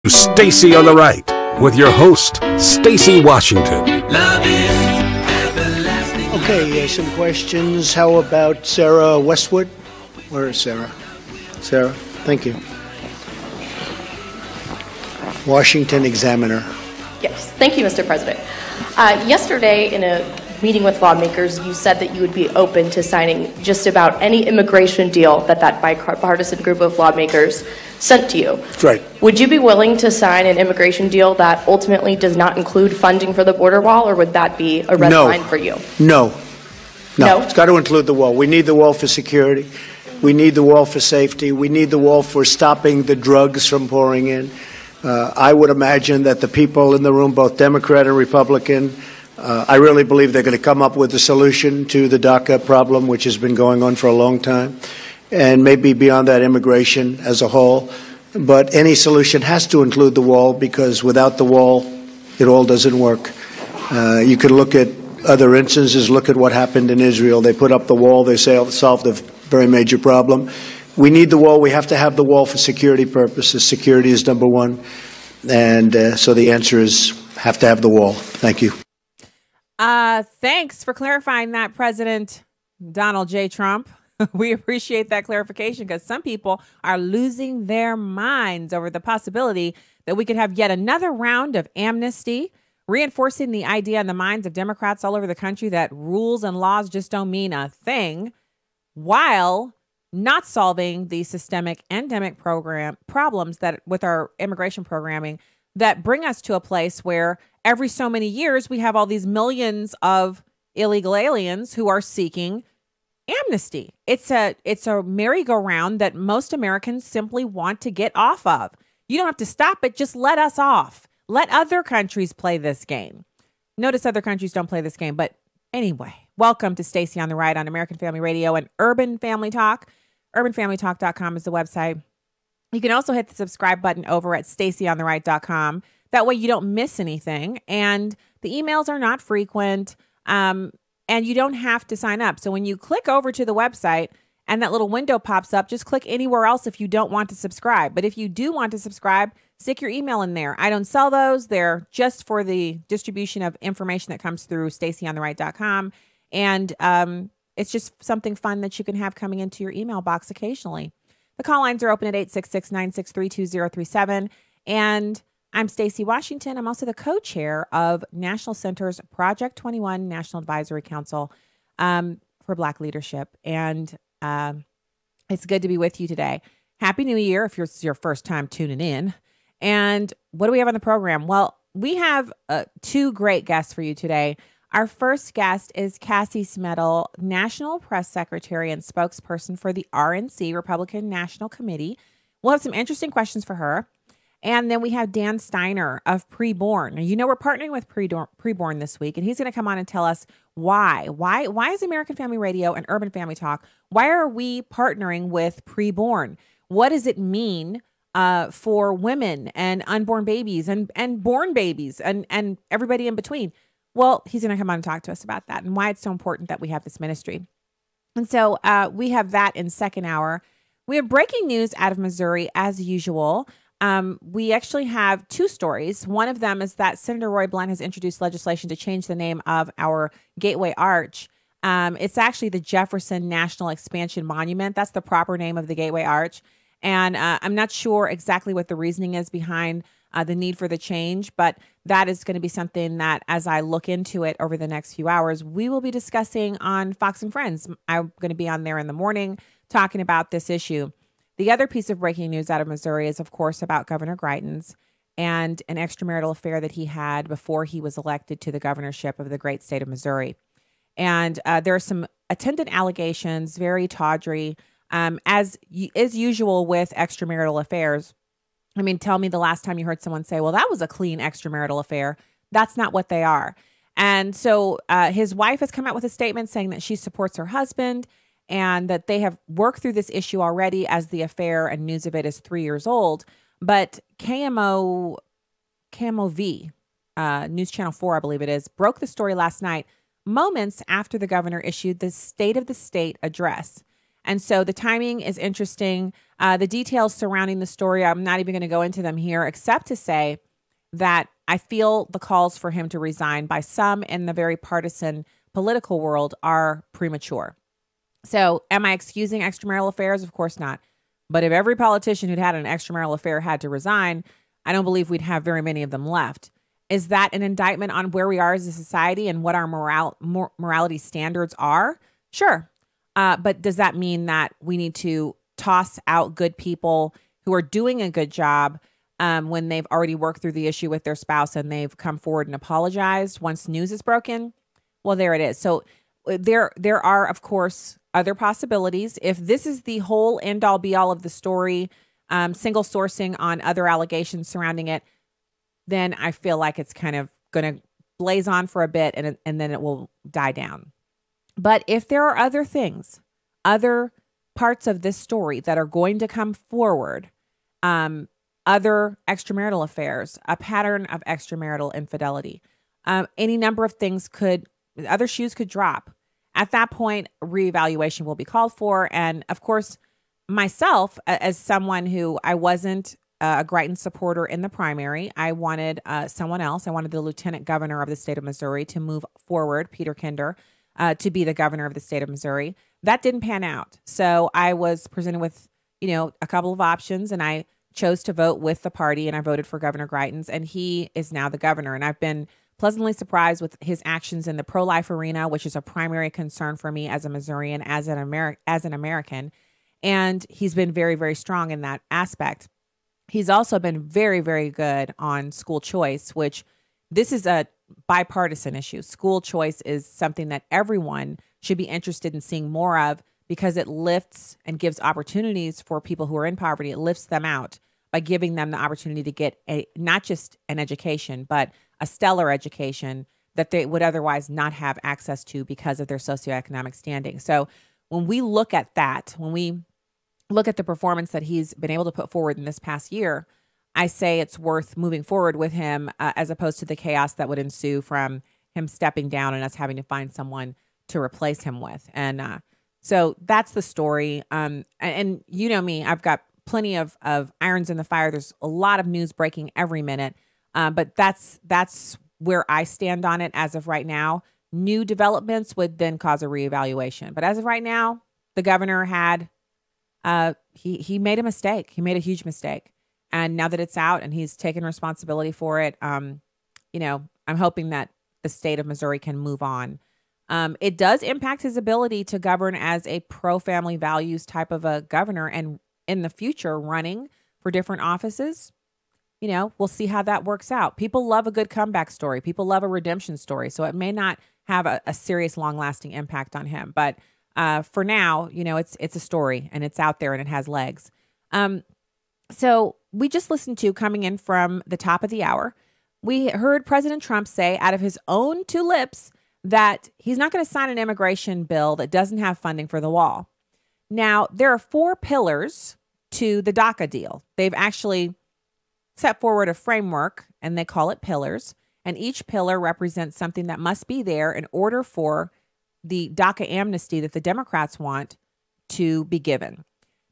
Stacy on the Right with your host, Stacy Washington. Okay, some questions. How about Sarah Westwood? Where is Sarah? Sarah, thank you. Washington Examiner. Yes, thank you, Mr. President. Yesterday, in a meeting with lawmakers, you said that you would be open to signing just about any immigration deal that bipartisan group of lawmakers sent to you. That's right. Would you be willing to sign an immigration deal that ultimately does not include funding for the border wall, or would that be a red line for you? No. It's got to include the wall. We need the wall for security. We need the wall for safety. We need the wall for stopping the drugs from pouring in. I would imagine that the people in the room, both Democrat and Republican, I really believe they're going to come up with a solution to the DACA problem, which has been going on for a long time, and maybe beyond that, immigration as a whole. But any solution has to include the wall, because without the wall, it all doesn't work. You can look at other instances. Look at what happened in Israel. They put up the wall. They solved a very major problem. We need the wall. We have to have the wall for security purposes. Security is number one. And so the answer is have to have the wall. Thank you. Thanks for clarifying that, President Donald J. Trump. We appreciate that clarification, because some people are losing their minds over the possibility that we could have yet another round of amnesty, reinforcing the idea in the minds of Democrats all over the country that rules and laws just don't mean a thing, while not solving the systemic endemic problems that with our immigration programming that bring us to a place where every so many years we have all these millions of illegal aliens who are seeking amnesty. It's a merry-go-round that most Americans simply want to get off of. You don't have to stop it. Just let us off. Let other countries play this game. Notice other countries don't play this game. But anyway, welcome to Stacy on the Right on American Family Radio and Urban Family Talk. UrbanFamilyTalk.com is the website. You can also hit the subscribe button over at StacyOnTheRight.com. That way you don't miss anything. And the emails are not frequent. And you don't have to sign up. So when you click over to the website and that little window pops up, just click anywhere else if you don't want to subscribe. But if you do want to subscribe, stick your email in there. I don't sell those. They're just for the distribution of information that comes through StacyOnTheRight.com. And it's just something fun that you can have coming into your email box occasionally. The call lines are open at 866-963-2037. And I'm Stacy Washington. I'm also the co-chair of National Center's Project 21 National Advisory Council for Black Leadership. And it's good to be with you today. Happy New Year if it's your first time tuning in. And what do we have on the program? Well, we have two great guests for you today. Our first guest is Cassie Smedile, National Press Secretary and spokesperson for the RNC, Republican National Committee. We'll have some interesting questions for her. And then we have Dan Steiner of Preborn. Now, you know, we're partnering with Preborn this week, and he's going to come on and tell us why. Why is American Family Radio and Urban Family Talk, why are we partnering with Preborn? What does it mean for women and unborn babies and born babies and everybody in between? Well, he's going to come on and talk to us about that and why it's so important that we have this ministry. And so we have that in second hour. We have breaking news out of Missouri as usual. We actually have two stories. One of them is that Senator Roy Blunt has introduced legislation to change the name of our Gateway Arch. It's actually the Jefferson National Expansion Monument. That's the proper name of the Gateway Arch. And I'm not sure exactly what the reasoning is behind the need for the change, but that is going to be something that, as I look into it over the next few hours, we will be discussing on Fox and Friends. I'm going to be on there in the morning talking about this issue. The other piece of breaking news out of Missouri is, of course, about Governor Greitens and an extramarital affair that he had before he was elected to the governorship of the great state of Missouri. And there are some attendant allegations, very tawdry, as is usual with extramarital affairs. I mean, tell me the last time you heard someone say, well, that was a clean extramarital affair. That's not what they are. And so his wife has come out with a statement saying that she supports her husband and that they have worked through this issue already, as the affair and news of it is 3 years old. But KMOV, News Channel 4, I believe it is, broke the story last night, moments after the governor issued the State of the State address. And so the timing is interesting. The details surrounding the story, I'm not even going to go into them here, except to say that I feel the calls for him to resign by some in the very partisan political world are premature. So am I excusing extramarital affairs? Of course not. But if every politician who'd had an extramarital affair had to resign, I don't believe we'd have very many of them left. Is that an indictment on where we are as a society and what our morality standards are? Sure. But does that mean that we need to toss out good people who are doing a good job when they've already worked through the issue with their spouse and they've come forward and apologized once news is broken? Well, there it is. So there are, of course, other possibilities. If this is the whole end all be all of the story, single sourcing on other allegations surrounding it, then I feel like it's kind of going to blaze on for a bit and then it will die down. But if there are other things, other parts of this story that are going to come forward, other extramarital affairs, a pattern of extramarital infidelity, any number of things other shoes could drop. At that point, reevaluation will be called for. And of course, myself, as someone who I wasn't a Greitens supporter in the primary, I wanted someone else. I wanted the lieutenant governor of the state of Missouri to move forward, Peter Kinder, to be the governor of the state of Missouri. That didn't pan out. So I was presented with, a couple of options, and I chose to vote with the party, and I voted for Governor Greitens, and he is now the governor. And I've been pleasantly surprised with his actions in the pro-life arena, which is a primary concern for me as a Missourian, as an American. And he's been very, very strong in that aspect. He's also been very, very good on school choice, which this is a bipartisan issue. School choice is something that everyone should be interested in seeing more of because it lifts and gives opportunities for people who are in poverty. It lifts them out by giving them the opportunity to get not just an education, but a stellar education that they would otherwise not have access to because of their socioeconomic standing. So when we look at that, when we look at the performance that he's been able to put forward in this past year, I say it's worth moving forward with him as opposed to the chaos that would ensue from him stepping down and us having to find someone to replace him with. And so that's the story. And you know me, I've got plenty of irons in the fire. There's a lot of news breaking every minute. But that's where I stand on it as of right now. New developments would then cause a reevaluation. But as of right now, the governor had, he made a mistake. He made a huge mistake. And now that it's out and he's taken responsibility for it, I'm hoping that the state of Missouri can move on. It does impact his ability to govern as a pro-family values type of a governor, and in the future running for different offices. We'll see how that works out. People love a good comeback story. People love a redemption story. So it may not have a serious, long-lasting impact on him. But for now, it's a story and it's out there and it has legs. So we just listened to, coming in from the top of the hour, we heard President Trump say out of his own two lips that he's not going to sign an immigration bill that doesn't have funding for the wall. Now, there are 4 pillars to the DACA deal. They've actually set forward a framework and they call it pillars. And each pillar represents something that must be there in order for the DACA amnesty that the Democrats want to be given.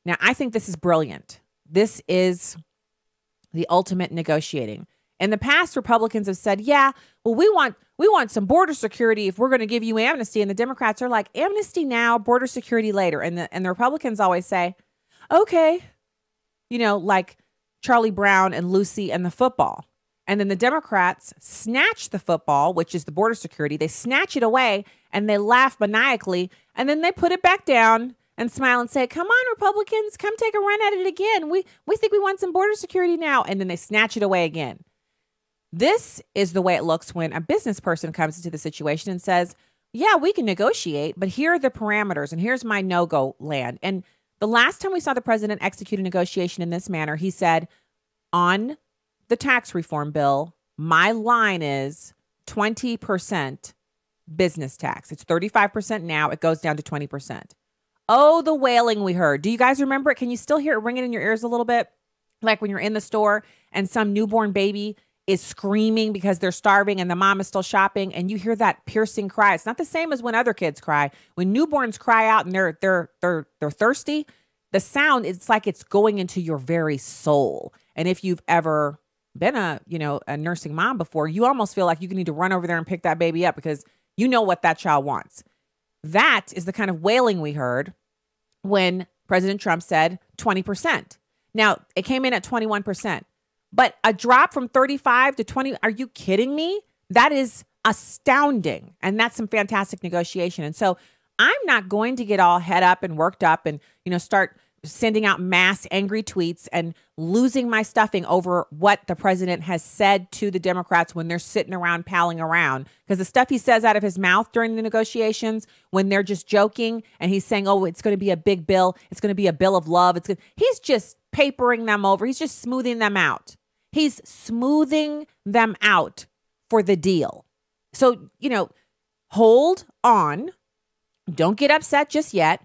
Now, I think this is brilliant. This is the ultimate negotiating. In the past, Republicans have said, yeah, well, we want some border security if we're going to give you amnesty. And the Democrats are like, amnesty now, border security later. And the Republicans always say, okay, like Charlie Brown and Lucy and the football. And then the Democrats snatch the football, which is the border security. They snatch it away and they laugh maniacally. And then they put it back down and smile and say, come on, Republicans, come take a run at it again. We think we want some border security now. And then they snatch it away again. This is the way it looks when a business person comes into the situation and says, yeah, we can negotiate, but here are the parameters and here's my no-go land. And the last time we saw the president execute a negotiation in this manner, he said, on the tax reform bill, my line is 20% business tax. It's 35% now. It goes down to 20%. Oh, the wailing we heard. Do you guys remember it? Can you still hear it ringing in your ears a little bit? Like when you're in the store and some newborn baby is screaming because they're starving and the mom is still shopping, and you hear that piercing cry. It's not the same as when other kids cry. When newborns cry out and they're thirsty, the sound, it's like it's going into your very soul. And if you've ever been a nursing mom before, you almost feel like you need to run over there and pick that baby up because you know what that child wants. That is the kind of wailing we heard when President Trump said 20%. Now, it came in at 21%. But a drop from 35 to 20, are you kidding me? That is astounding. And that's some fantastic negotiation. And so I'm not going to get all head up and worked up and, start sending out mass angry tweets and losing my stuffing over what the president has said to the Democrats when they're sitting around palling around. Because the stuff he says out of his mouth during the negotiations, when they're just joking and he's saying, oh, it's going to be a big bill. It's going to be a bill of love. He's just papering them over. He's just smoothing them out. He's smoothing them out for the deal. So, hold on. Don't get upset just yet.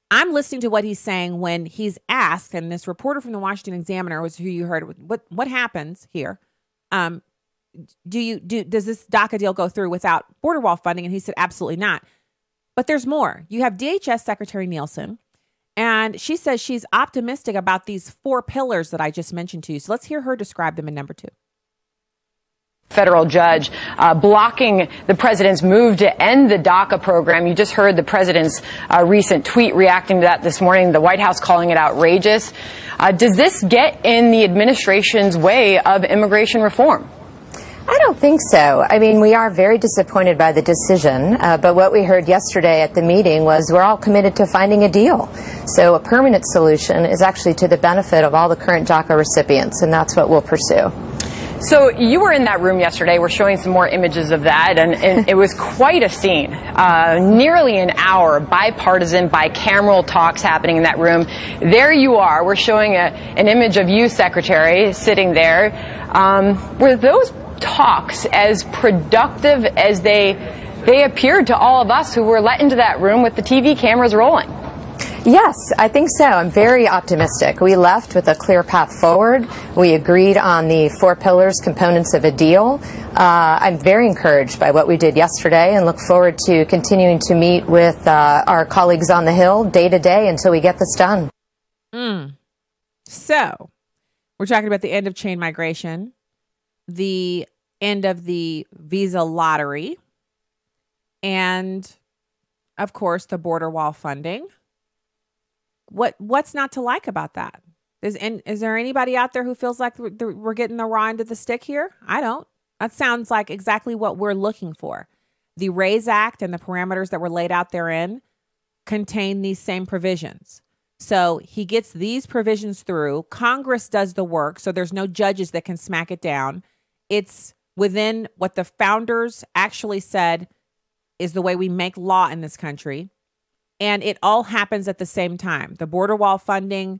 I'm listening to what he's saying when he's asked, and this reporter from the Washington Examiner was who you heard. What happens here? Does this DACA deal go through without border wall funding? And he said, absolutely not. But there's more. You have DHS Secretary Nielsen, and she says she's optimistic about these 4 pillars that I just mentioned to you. So let's hear her describe them in number 2. Federal judge blocking the president's move to end the DACA program. You just heard the president's recent tweet reacting to that this morning, the White House calling it outrageous. Does this get in the administration's way of immigration reform? I don't think so. I mean, we are very disappointed by the decision, but what we heard yesterday at the meeting was we're all committed to finding a deal. So a permanent solution is actually to the benefit of all the current DACA recipients, and that's what we'll pursue. So you were in that room yesterday. We're showing some more images of that, and it was quite a scene. Nearly an hour, bipartisan, bicameral talks happening in that room. There you are. We're showing an image of you, Secretary, sitting there. Were those talks as productive as they appeared to all of us who were let into that room with the TV cameras rolling? Yes, I think so. I'm very optimistic. We left with a clear path forward. We agreed on the 4 pillars, components of a deal. I'm very encouraged by what we did yesterday and look forward to continuing to meet with our colleagues on the Hill day to day until we get this done. So we're talking about the end of chain migration, the end of the visa lottery, and, of course, the border wall funding. What's not to like about that? Is there anybody out there who feels like we're getting the raw end of the stick here? I don't. That sounds like exactly what we're looking for. The RAISE Act and the parameters that were laid out therein contain these same provisions. So he gets these provisions through. Congress does the work, so there's no judges that can smack it down. It's within what the founders actually said is the way we make law in this country. And it all happens at the same time. The border wall funding,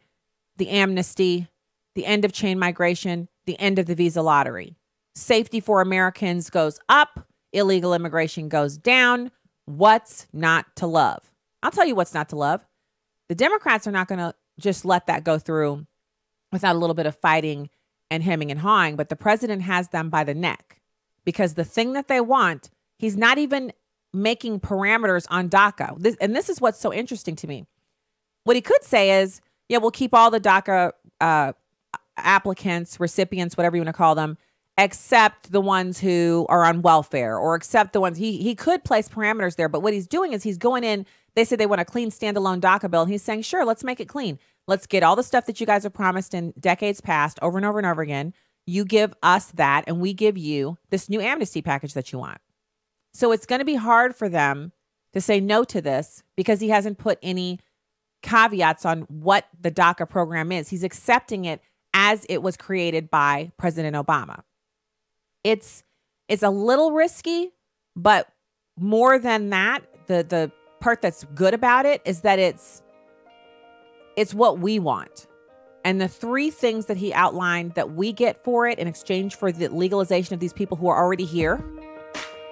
the amnesty, the end of chain migration, the end of the visa lottery. Safety for Americans goes up. Illegal immigration goes down. What's not to love? I'll tell you what's not to love. The Democrats are not going to just let that go through without a little bit of fighting and hemming and hawing. But the president has them by the neck because the thing that they want, he's not even making parameters on DACA. This is what's so interesting to me. What he could say is, yeah, we'll keep all the DACA applicants, recipients, whatever you want to call them, except the ones who are on welfare or except the ones he could place parameters there. But what he's doing is he's going in. They say they want a clean standalone DACA bill. And he's saying, sure, let's make it clean. Let's get all the stuff that you guys have promised in decades past over and over and over again. You give us that and we give you this new amnesty package that you want. So it's going to be hard for them to say no to this because he hasn't put any caveats on what the DACA program is. He's accepting it as it was created by President Obama. It's a little risky, but more than that, the part that's good about it is that it's what we want. And the 3 things that he outlined that we get for it in exchange for the legalization of these people who are already here,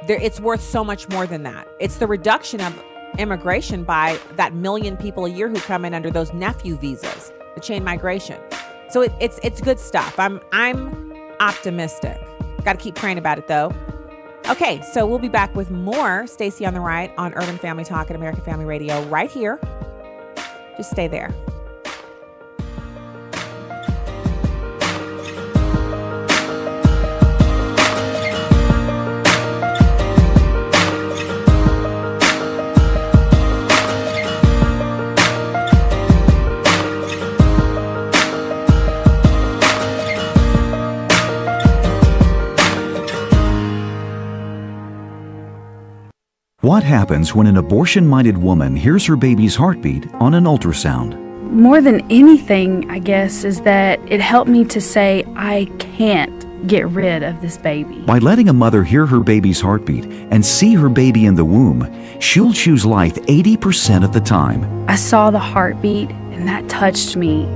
it's worth so much more than that. It's the reduction of immigration by that 1 million people a year who come in under those nephew visas, the chain migration. So it's good stuff. I'm optimistic. Got to keep praying about it, though. Okay, so we'll be back with more Stacy on the Right on Urban Family Talk at American Family Radio right here. Just stay there. What happens when an abortion-minded woman hears her baby's heartbeat on an ultrasound? More than anything, I guess, is that it helped me to say, I can't get rid of this baby. By letting a mother hear her baby's heartbeat and see her baby in the womb, she'll choose life 80% of the time. I saw the heartbeat, and that touched me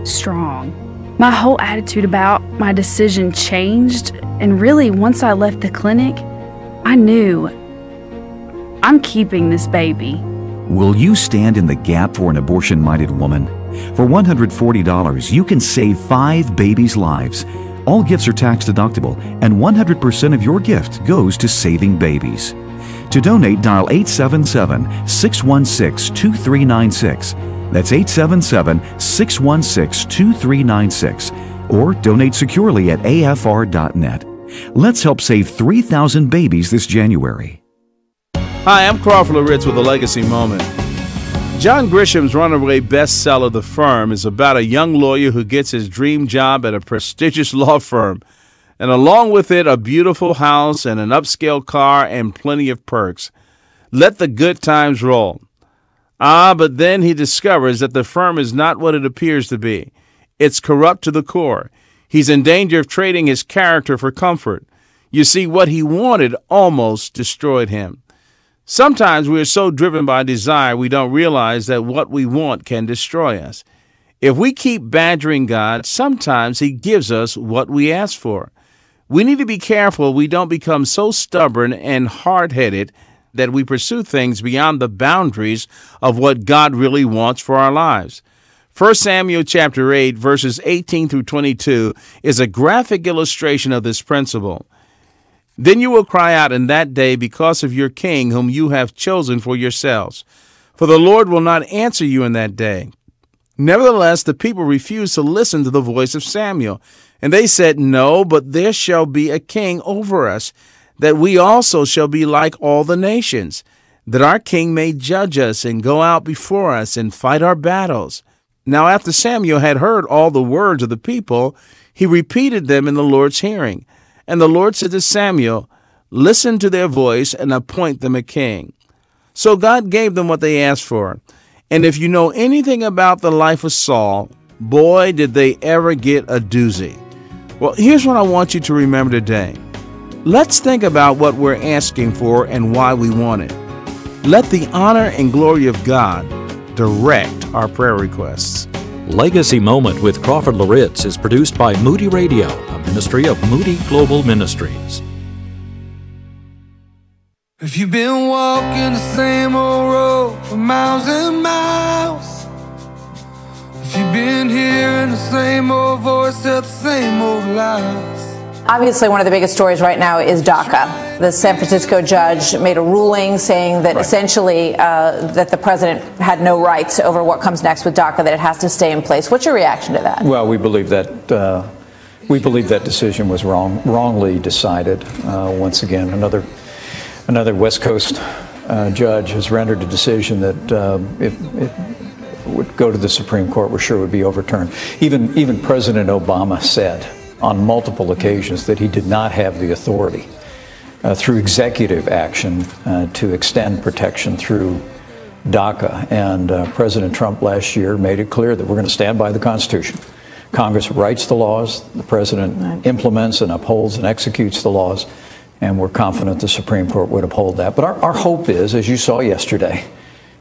strong. My whole attitude about my decision changed, and really, once I left the clinic, I knew I'm keeping this baby. Will you stand in the gap for an abortion-minded woman? For $140, you can save 5 babies' lives. All gifts are tax deductible, and 100% of your gift goes to saving babies. To donate, dial 877-616-2396. That's 877-616-2396. Or donate securely at afr.net. Let's help save 3,000 babies this January. Hi, I'm Crawford Loritz with a Legacy Moment. John Grisham's runaway bestseller, The Firm, is about a young lawyer who gets his dream job at a prestigious law firm, and along with it, a beautiful house and an upscale car and plenty of perks. Let the good times roll. But then he discovers that the firm is not what it appears to be. It's corrupt to the core. He's in danger of trading his character for comfort. You see, what he wanted almost destroyed him. Sometimes we are so driven by desire we don't realize that what we want can destroy us. If we keep badgering God, sometimes He gives us what we ask for. We need to be careful we don't become so stubborn and hard-headed that we pursue things beyond the boundaries of what God really wants for our lives. 1 Samuel chapter 8, verses 18 through 22 is a graphic illustration of this principle. Then you will cry out in that day because of your king whom you have chosen for yourselves. For the Lord will not answer you in that day. Nevertheless, the people refused to listen to the voice of Samuel. And they said, No, but there shall be a king over us, that we also shall be like all the nations, that our king may judge us and go out before us and fight our battles. Now after Samuel had heard all the words of the people, he repeated them in the Lord's hearing. And the Lord said to Samuel, Listen to their voice and appoint them a king. So God gave them what they asked for. And if you know anything about the life of Saul, boy, did they ever get a doozy. Well, here's what I want you to remember today. Let's think about what we're asking for and why we want it. Let the honor and glory of God direct our prayer requests. Legacy Moment with Crawford Loritz is produced by Moody Radio, a ministry of Moody Global Ministries. If you've been walking the same old road for miles and miles, if you've been hearing the same old voice at the same old lies. Obviously, one of the biggest stories right now is DACA. The San Francisco judge made a ruling saying that essentially that the president had no rights over what comes next with DACA, that it has to stay in place. What's your reaction to that? Well, we believe that decision was wrongly decided. Once again, another West Coast judge has rendered a decision that if it would go to the Supreme Court, we're sure would be overturned. Even President Obama said on multiple occasions that he did not have the authority through executive action to extend protection through DACA. And President Trump last year made it clear that we're going to stand by the Constitution. Congress writes the laws, the president implements and upholds and executes the laws, and we're confident the Supreme Court would uphold that. But our hope is, as you saw yesterday,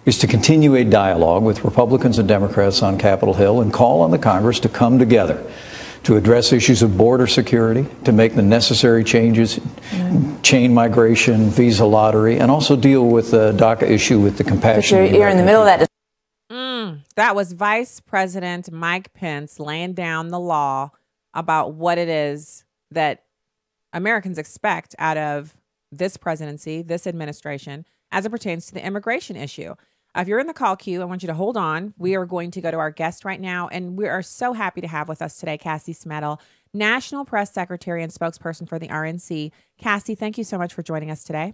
is to continue a dialogue with Republicans and Democrats on Capitol Hill and call on the Congress to come together to address issues of border security, to make the necessary changes, chain migration, visa lottery, and also deal with the DACA issue with the compassion. You're in the middle of that. That was Vice President Mike Pence laying down the law about what it is that Americans expect out of this presidency, this administration, as it pertains to the immigration issue. If you're in the call queue, I want you to hold on. We are going to go to our guest right now, and we are so happy to have with us today Cassie Smedile, National Press Secretary and spokesperson for the RNC. Cassie, thank you so much for joining us today.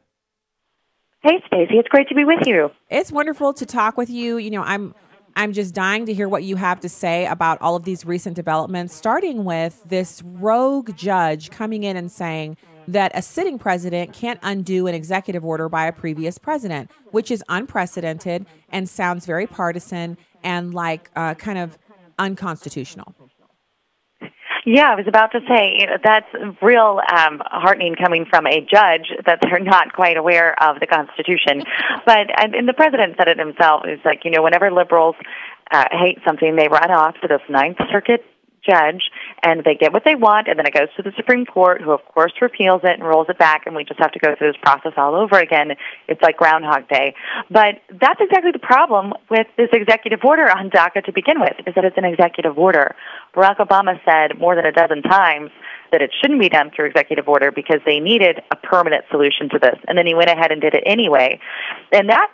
Hey, Stacy, it's great to be with you. It's wonderful to talk with you. You know, I'm just dying to hear what you have to say about all of these recent developments, starting with this rogue judge coming in and saying that a sitting president can't undo an executive order by a previous president, which is unprecedented and sounds very partisan and like kind of unconstitutional. Yeah, I was about to say, that's real heartening coming from a judge that they're not quite aware of the Constitution. And the president said it himself. He's like, whenever liberals hate something, they run off to this Ninth Circuit judge, and they get what they want, and then it goes to the Supreme Court, who, of course, repeals it and rolls it back, and we just have to go through this process all over again. It's like Groundhog Day. But that's exactly the problem with this executive order on DACA to begin with, is that it's an executive order. Barack Obama said more than a dozen times that it shouldn't be done through executive order because they needed a permanent solution to this, and then he went ahead and did it anyway. And that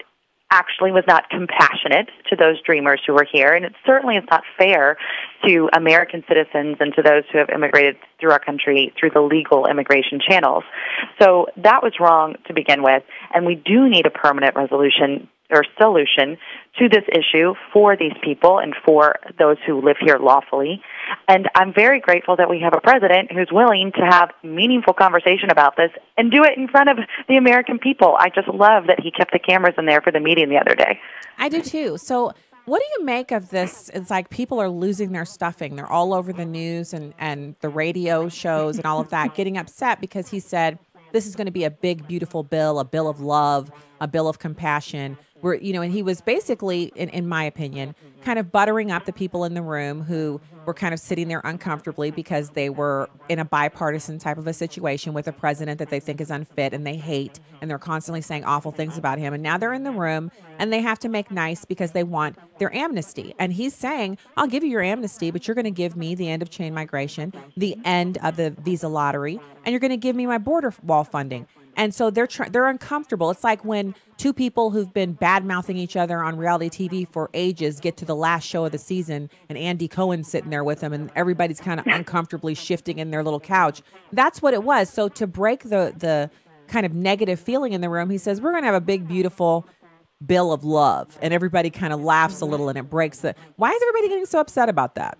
actually was not compassionate to those dreamers who were here, and it certainly is not fair to American citizens and to those who have immigrated through our country through the legal immigration channels. So that was wrong to begin with, and we do need a permanent resolution or solution to this issue for these people and for those who live here lawfully. And I'm very grateful that we have a president who's willing to have meaningful conversation about this and do it in front of the American people. I just love that he kept the cameras in there for the meeting the other day. I do too. So what do you make of this? It's like people are losing their stuffing. They're all over the news and the radio shows and all of that, getting upset because he said this is going to be a big, beautiful bill, a bill of love, a bill of compassion. And he was basically, in my opinion, kind of buttering up the people in the room who were kind of sitting there uncomfortably because they were in a bipartisan type of a situation with a president that they think is unfit and they hate, and they're constantly saying awful things about him. And now they're in the room and they have to make nice because they want their amnesty. And he's saying, I'll give you your amnesty, but you're going to give me the end of chain migration, the end of the visa lottery, and you're going to give me my border wall funding. And so they're uncomfortable. It's like when two people who've been bad-mouthing each other on reality TV for ages get to the last show of the season and Andy Cohen's sitting there with them and everybody's kind of uncomfortably shifting in their little couch. That's what it was. So to break the kind of negative feeling in the room, he says, we're going to have a big, beautiful bill of love. And everybody kind of laughs a little and it breaks the... Why is everybody getting so upset about that?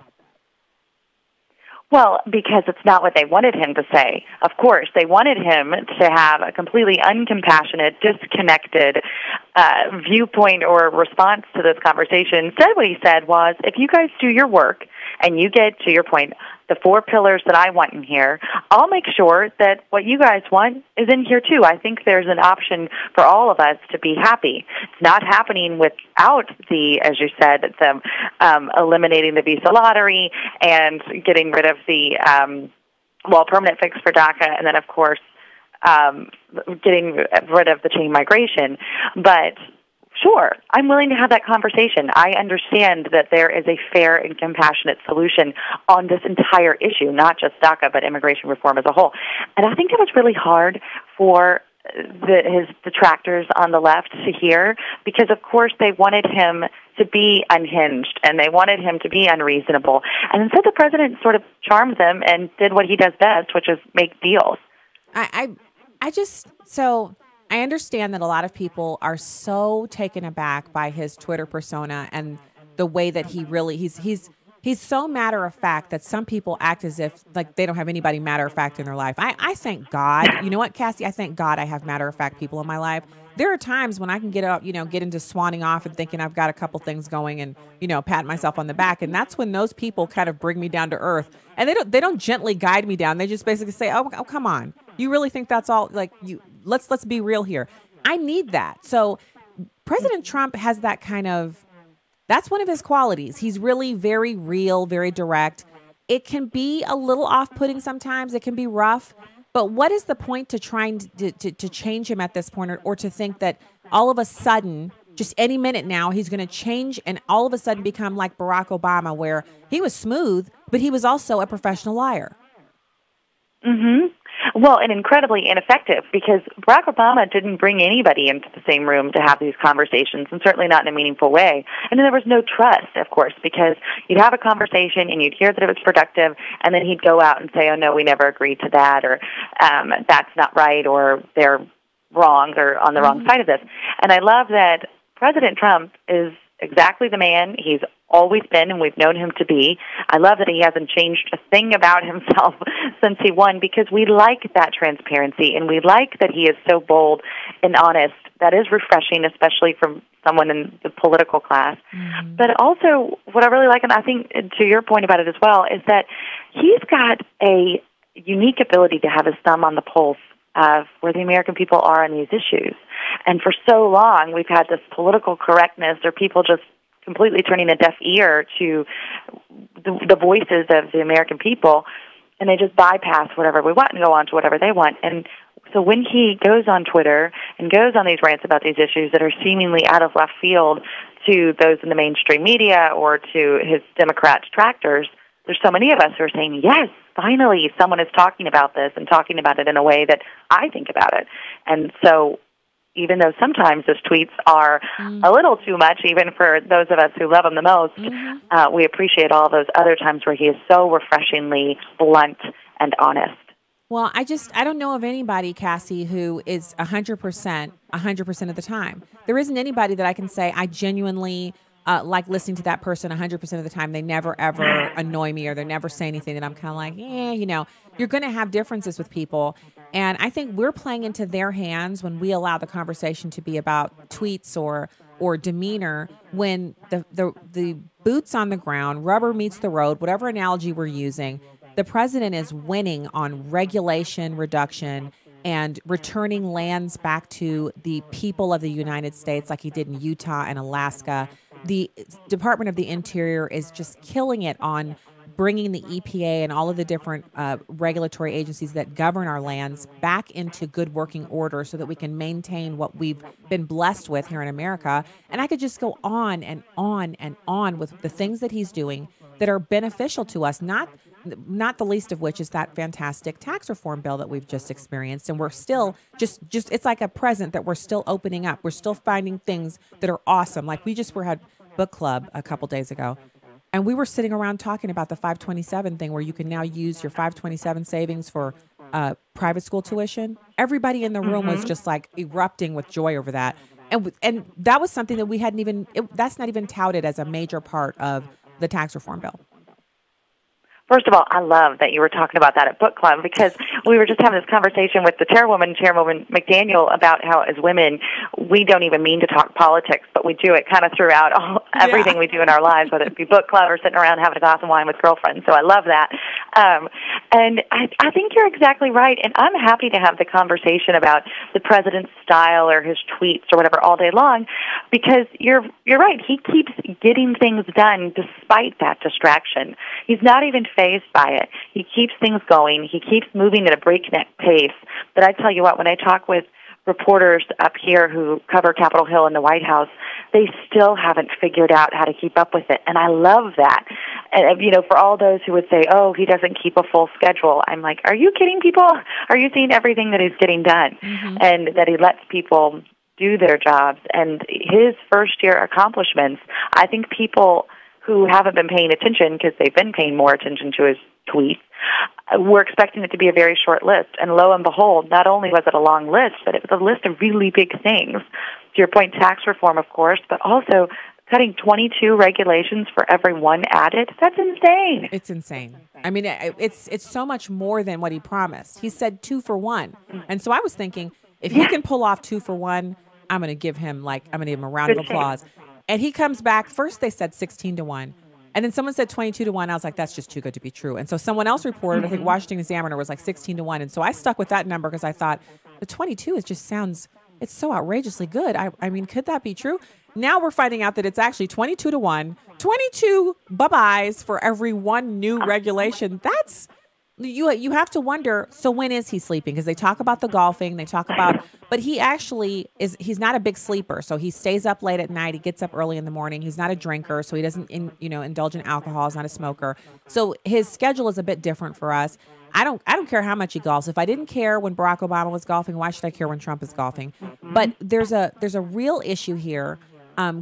Well, because it's not what they wanted him to say. Of course, they wanted him to have a completely uncompassionate, disconnected viewpoint or response to this conversation. Instead, what he said was, if you guys do your work and you get, to your point, the 4 pillars that I want in here, I'll make sure that what you guys want is in here too. I think there's an option for all of us to be happy. It's not happening without the, as you said, the eliminating the visa lottery and getting rid of the permanent fix for DACA, and then of course getting rid of the chain migration. But sure, I'm willing to have that conversation. I understand that there is a fair and compassionate solution on this entire issue, not just DACA, but immigration reform as a whole. And I think it was really hard for his detractors on the left to hear, because of course they wanted him to be unhinged and they wanted him to be unreasonable. And instead the president sort of charmed them and did what he does best, which is make deals. I understand that a lot of people are so taken aback by his Twitter persona and the way that he really, he's so matter of fact that some people act as if like they don't have anybody matter of fact in their life. I thank God. You know what, Cassie? I thank God I have matter of fact people in my life. There are times when I can get up, get into swanning off and thinking I've got a couple things going and, pat myself on the back. And that's when those people kind of bring me down to earth. And they don't gently guide me down. They just basically say, oh come on. You really think that's all let's be real here. I need that. So President Trump has that that's one of his qualities. He's really very real, very direct. It can be a little off-putting sometimes. It can be rough. But what is the point to trying to change him at this point, or to think that all of a sudden, just any minute now, he's going to change and all of a sudden become like Barack Obama, where he was smooth, but he was also a professional liar? Mm-hmm. Well, and incredibly ineffective, because Barack Obama didn't bring anybody into the same room to have these conversations, and certainly not in a meaningful way. And then there was no trust, of course, because you'd have a conversation and you'd hear that it was productive, and then he'd go out and say, oh, no, we never agreed to that, or that's not right, or they're wrong or on the wrong side of this. And I love that President Trump is exactly the man he's always been and we've known him to be. I love that he hasn't changed a thing about himself since he won, because we like that transparency, and we like that he is so bold and honest. That is refreshing, especially from someone in the political class. But also, what I really like, and I think to your point about it as well, is that he's got a unique ability to have his thumb on the pulse of where the American people are on these issues. And for so long, we've had this political correctness, or people just completely turning a deaf ear to the voices of the American people, and they just bypass whatever we want and go on to whatever they want. And so when he goes on Twitter and goes on these rants about these issues that are seemingly out of left field to those in the mainstream media or to his Democrat detractors, there's so many of us who are saying, yes, finally someone is talking about this and talking about it in a way that I think about it. And so even though sometimes his tweets are a little too much, even for those of us who love him the most, we appreciate all those other times where he is so refreshingly blunt and honest. Well, I don't know of anybody, Cassie, who is 100% of the time. There isn't anybody that I can say I genuinely like listening to that person 100% of the time. They never, ever annoy me, or they never say anything that I'm kind of like, you're going to have differences with people. And I think we're playing into their hands when we allow the conversation to be about tweets or demeanor, when the boots on the ground, rubber meets the road, whatever analogy we're using. The president is winning on regulation reduction and returning lands back to the people of the United States, like he did in Utah and Alaska. The Department of the Interior is just killing it on bringing the EPA and all of the different regulatory agencies that govern our lands back into good working order so that we can maintain what we've been blessed with here in America. And I could just go on and on and on with the things that he's doing that are beneficial to us, not the least of which is that fantastic tax reform bill that we've just experienced. And we're still just it's like a present that we're still opening up. We're still finding things that are awesome. Like we just had book club a couple days ago, and we were sitting around talking about the 527 thing, where you can now use your 527 savings for private school tuition. Everybody in the room was just like erupting with joy over that. And that was something that we hadn't even, that's not even touted as a major part of the tax reform bill. First of all, I love that you were talking about that at book club, because we were just having this conversation with the Chairwoman McDaniel, about how as women, we don't even mean to talk politics, but we do it kind of throughout everything we do in our lives, whether it be book club or sitting around having a glass of wine with girlfriends. So I love that. And I think you're exactly right. And I'm happy to have the conversation about the president's style or his tweets or whatever all day long, because you're right. He keeps getting things done despite that distraction. He's not even fazed by it. He keeps things going. He keeps moving at a breakneck pace. But I tell you what, when I talk with reporters up here who cover Capitol Hill and the White House, they still haven't figured out how to keep up with it. And I love that. And, for all those who would say, oh, he doesn't keep a full schedule, I'm like, are you kidding people? Are you seeing everything that he's getting done? And that he lets people do their jobs? And his first-year accomplishments, I think people who haven't been paying attention, because they've been paying more attention to his tweets, we're expecting it to be a very short list. And lo and behold, not only was it a long list, but it was a list of really big things. To your point, tax reform, of course, but also cutting 22 regulations for every one added. That's insane. It's insane. I mean, it's so much more than what he promised. He said 2 for 1. And so I was thinking, if he can pull off 2 for 1, I'm going to give him a round of applause. And he comes back. First, they said 16-1. And then someone said 22-1. I was like, that's just too good to be true. And so someone else reported, I think Washington Examiner was like 16-1. And so I stuck with that number because I thought the 22 it's so outrageously good. I mean, could that be true? Now we're finding out that it's actually 22-1, 22 bye-byes for every one new regulation. That's, you have to wonder, so when is he sleeping? Because they talk about the golfing, but he actually he's not a big sleeper. So he stays up late at night. He gets up early in the morning. He's not a drinker, so he doesn't indulge in alcohol. He's not a smoker. So his schedule is a bit different for us. I don't care how much he golfs. If I didn't care when Barack Obama was golfing, why should I care when Trump is golfing? But there's a real issue here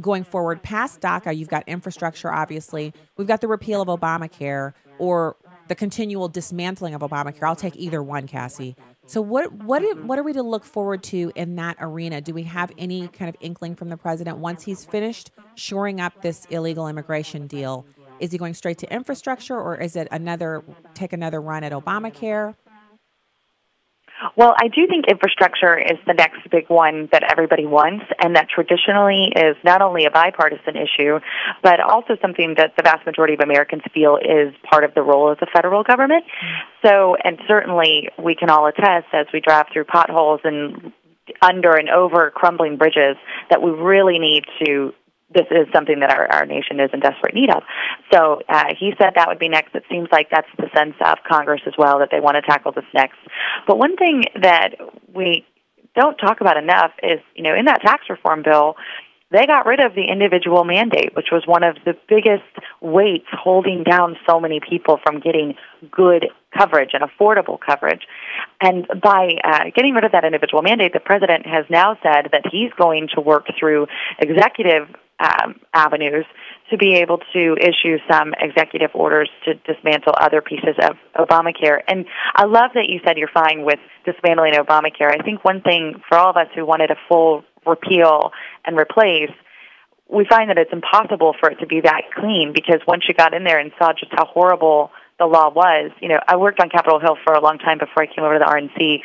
going forward. Past DACA, you've got infrastructure, obviously. We've got the repeal of Obamacare or the continual dismantling of Obamacare. I'll take either one, Cassie. So what are we to look forward to in that arena? Do we have any kind of inkling from the president once he's finished shoring up this illegal immigration deal? Is he going straight to infrastructure, or is it take another run at Obamacare? Well, I do think infrastructure is the next big one that everybody wants, and that traditionally is not only a bipartisan issue, but also something that the vast majority of Americans feel is part of the role of the federal government. So, and certainly we can all attest as we drive through potholes and under and over crumbling bridges that we really need to. This is something that our nation is in desperate need of. So he said that would be next. It seems like that's the sense of Congress as well, that they want to tackle this next. But one thing that we don't talk about enough is, in that tax reform bill, they got rid of the individual mandate, which was one of the biggest weights holding down so many people from getting good coverage and affordable coverage. And by getting rid of that individual mandate, the president has now said that he's going to work through executive avenues to be able to issue some executive orders to dismantle other pieces of Obamacare. And I love that you said you're fine with dismantling Obamacare. I think one thing for all of us who wanted a full repeal and replace, we find that it's impossible for it to be that clean, because once you got in there and saw just how horrible the law was, I worked on Capitol Hill for a long time before I came over to the RNC,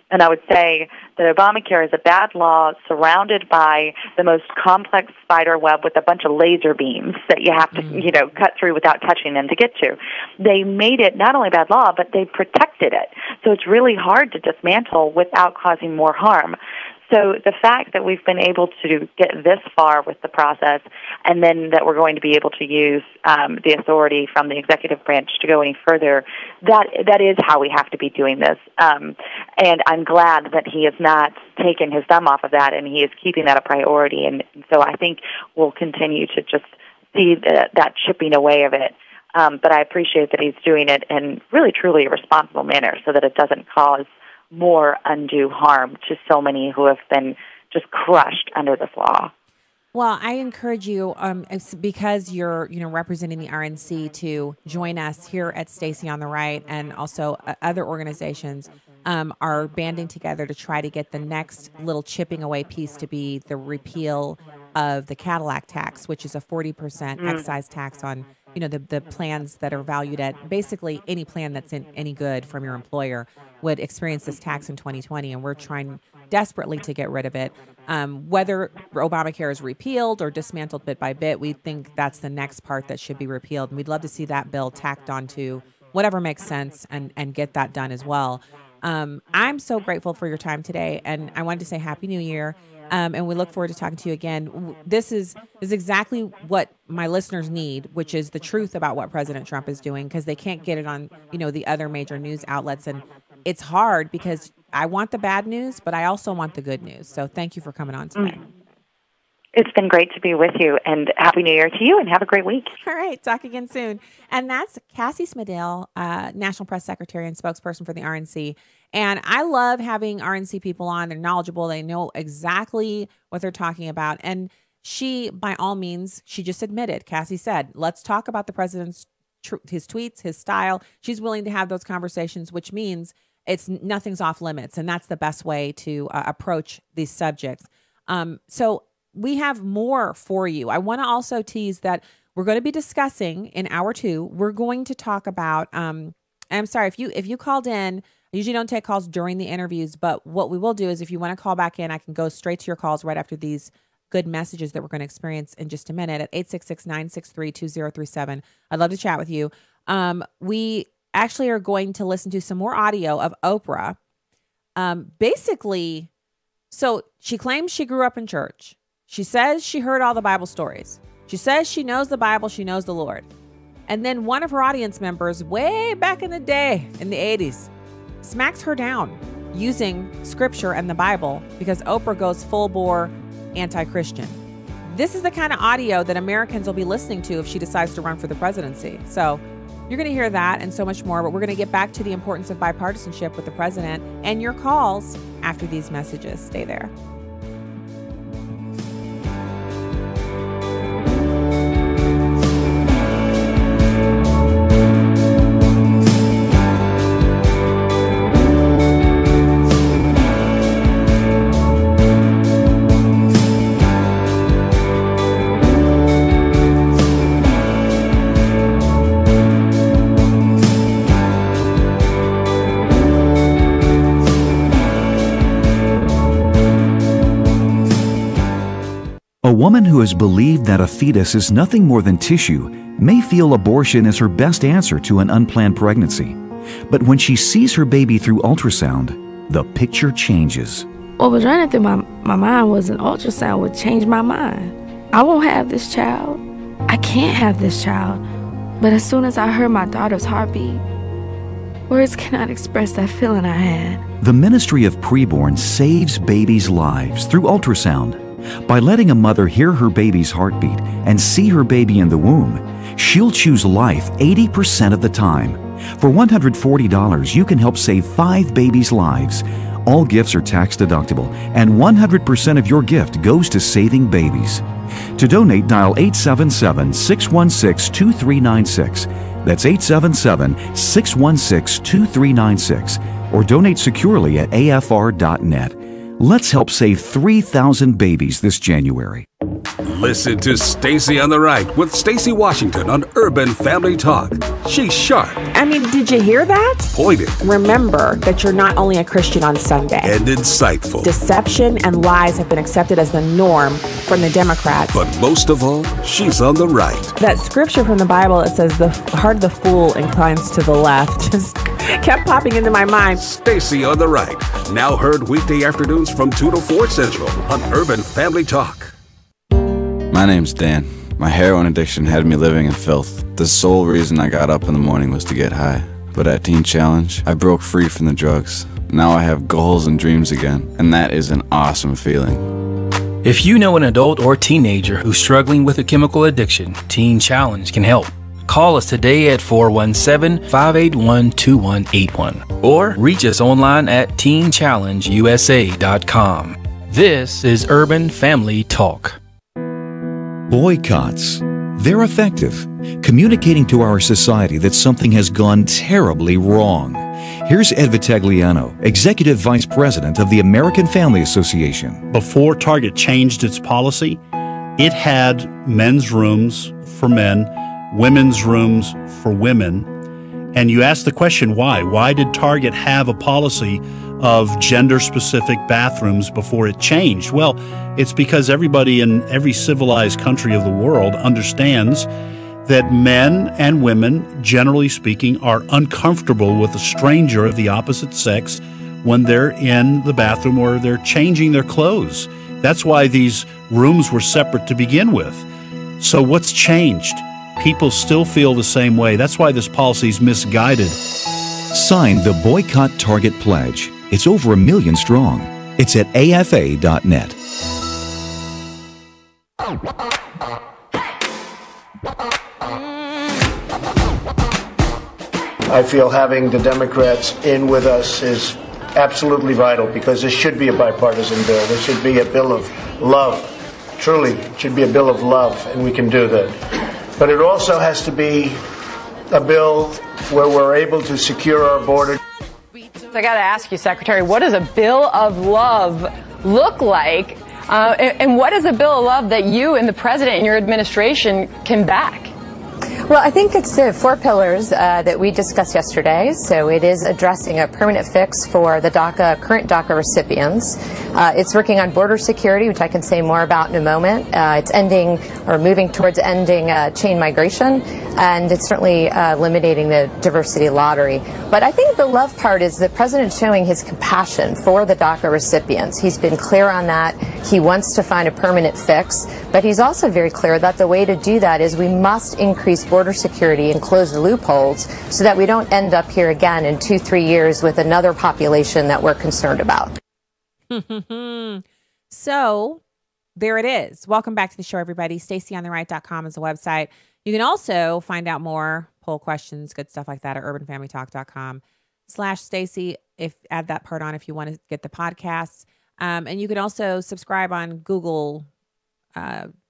and I would say that Obamacare is a bad law surrounded by the most complex spider web with a bunch of laser beams that you have to, cut through without touching them to get to. They made it not only bad law, but they protected it. So it's really hard to dismantle without causing more harm. So the fact that we've been able to get this far with the process, and then that we're going to be able to use the authority from the executive branch to go any further, that is how we have to be doing this. And I'm glad that he has not taken his thumb off of that, and he is keeping that a priority. And so I think we'll continue to just see that chipping away of it. But I appreciate that he's doing it in really, truly a responsible manner so that it doesn't cause more undue harm to so many who have been just crushed under this law. Well, I encourage you, because you're representing the RNC, to join us here at Stacy on the Right, and also other organizations are banding together to try to get the next little chipping away piece to be the repeal of the Cadillac tax, which is a 40% excise tax on the plans that are valued at basically any plan that's in any good from your employer would experience this tax in 2020, and we're trying desperately to get rid of it. Whether Obamacare is repealed or dismantled bit by bit, we think that's the next part that should be repealed, and we'd love to see that bill tacked onto whatever makes sense and get that done as well. I'm so grateful for your time today, and I wanted to say Happy New Year. And we look forward to talking to you again. This is exactly what my listeners need, which is the truth about what President Trump is doing, because they can't get it on, the other major news outlets. And it's hard because I want the bad news, but I also want the good news. So thank you for coming on today. It's been great to be with you, and Happy New Year to you, and have a great week. All right. Talk again soon. And that's Cassie Smedile, National Press Secretary and spokesperson for the RNC. And I love having RNC people on. They're knowledgeable. They know exactly what they're talking about. And she, by all means, she just admitted, Cassie said, let's talk about the president's his tweets, his style. She's willing to have those conversations, which means nothing's off limits. And that's the best way to approach these subjects. So we have more for you. I want to also tease that we're going to be discussing in hour 2. We're going to talk about, I'm sorry, if you called in, I usually don't take calls during the interviews, but what we will do is if you want to call back in, I can go straight to your calls right after these good messages that we're going to experience in just a minute at 866-963-2037. I'd love to chat with you. We actually are going to listen to some more audio of Oprah. Basically, so she claims she grew up in church. She says she heard all the Bible stories. She says she knows the Bible, she knows the Lord. And then one of her audience members, way back in the day, in the 80s, smacks her down using scripture and the Bible because Oprah goes full-bore anti-Christian. This is the kind of audio that Americans will be listening to if she decides to run for the presidency. So You're going to hear that and so much more, but we're going to get back to the importance of bipartisanship with the president and your calls after these messages. Stay there. A woman who has believed that a fetus is nothing more than tissue may feel abortion is her best answer to an unplanned pregnancy. But when she sees her baby through ultrasound, the picture changes. What was running through my mind was an ultrasound would change my mind. I won't have this child. I can't have this child. But as soon as I heard my daughter's heartbeat, words cannot express that feeling I had. The Ministry of Preborn saves babies' lives through ultrasound. By letting a mother hear her baby's heartbeat and see her baby in the womb, she'll choose life 80% of the time. For $140, you can help save 5 babies' lives. All gifts are tax deductible, and 100% of your gift goes to saving babies. To donate, dial 877-616-2396. That's 877-616-2396. Or donate securely at afr.net. Let's help save 3,000 babies this January. Listen to Stacy on the Right with Stacy Washington on Urban Family Talk. She's sharp. I mean, did you hear that? Pointed. Remember that you're not only a Christian on Sunday. And insightful. Deception and lies have been accepted as the norm from the Democrats. But most of all, she's on the right. That scripture from the Bible, it says the heart of the fool inclines to the left. Just kept popping into my mind. Stacy on the Right. Now heard weekday afternoons from 2 to 4 Central on Urban Family Talk. My name's Dan. My heroin addiction had me living in filth. The sole reason I got up in the morning was to get high. But at Teen Challenge, I broke free from the drugs. Now I have goals and dreams again, and that is an awesome feeling. If you know an adult or teenager who's struggling with a chemical addiction, Teen Challenge can help. Call us today at 417-581-2181 or reach us online at teenchallengeusa.com. This is Urban Family Talk. Boycotts. They're effective, communicating to our society that something has gone terribly wrong. Here's Ed Vitagliano, Executive Vice President of the American Family Association. Before Target changed its policy, it had men's rooms for men, women's rooms for women. And you ask the question, why? Why did Target have a policy of gender-specific bathrooms before it changed? Well, it's because everybody in every civilized country of the world understands that men and women, generally speaking, are uncomfortable with a stranger of the opposite sex when they're in the bathroom or they're changing their clothes. That's why these rooms were separate to begin with. So what's changed? People still feel the same way. That's why this policy is misguided. Sign the Boycott Target Pledge. It's over 1 million strong. It's at afa.net. I feel having the Democrats in with us is absolutely vital because this should be a bipartisan bill. This should be a bill of love. Truly, it should be a bill of love, and we can do that. But it also has to be a bill where we're able to secure our border. So I got to ask you, Secretary, what does a bill of love look like? And what is a bill of love that you and the president and your administration can back? Well, I think it's the 4 pillars that we discussed yesterday. So it is addressing a permanent fix for the current DACA recipients. It's working on border security, which I can say more about in a moment. It's ending or moving towards ending chain migration, and it's certainly eliminating the diversity lottery. But I think the love part is the president showing his compassion for the DACA recipients. He's been clear on that. He wants to find a permanent fix, but he's also very clear that the way to do that is we must increase border security and close the loopholes so that we don't end up here again in 2-3 years with another population that we're concerned about. So there it is. Welcome back to the show, everybody. StacyOnTheRight.com is the website. You can also find out more poll questions, good stuff like that at urbanfamilytalk.com/Stacy. Add that part on if you want to get the podcasts. And you can also subscribe on Google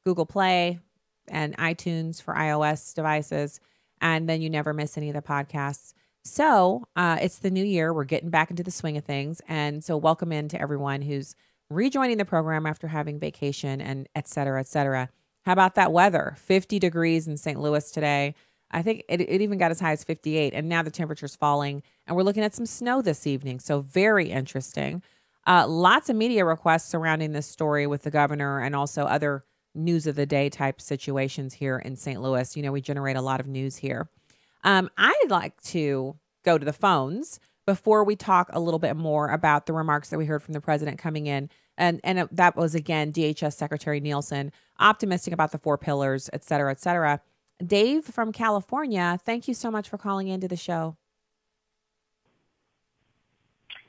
Play and iTunes for iOS devices. And then you never miss any of the podcasts. So it's the new year. We're getting back into the swing of things. And so welcome in to everyone who's rejoining the program after having vacation and et cetera, et cetera. How about that weather? 50 degrees in St. Louis today. I think it even got as high as 58. And now the temperature's falling. And we're looking at some snow this evening. So very interesting. Lots of media requests surrounding this story with the governor and also other news of the day type situations here in St. Louis. You know, we generate a lot of news here. I'd like to go to the phones before we talk a little bit more about the remarks that we heard from the president coming in. And that was, again, DHS Secretary Nielsen, optimistic about the 4 pillars, et cetera, et cetera. Dave from California, thank you so much for calling into the show.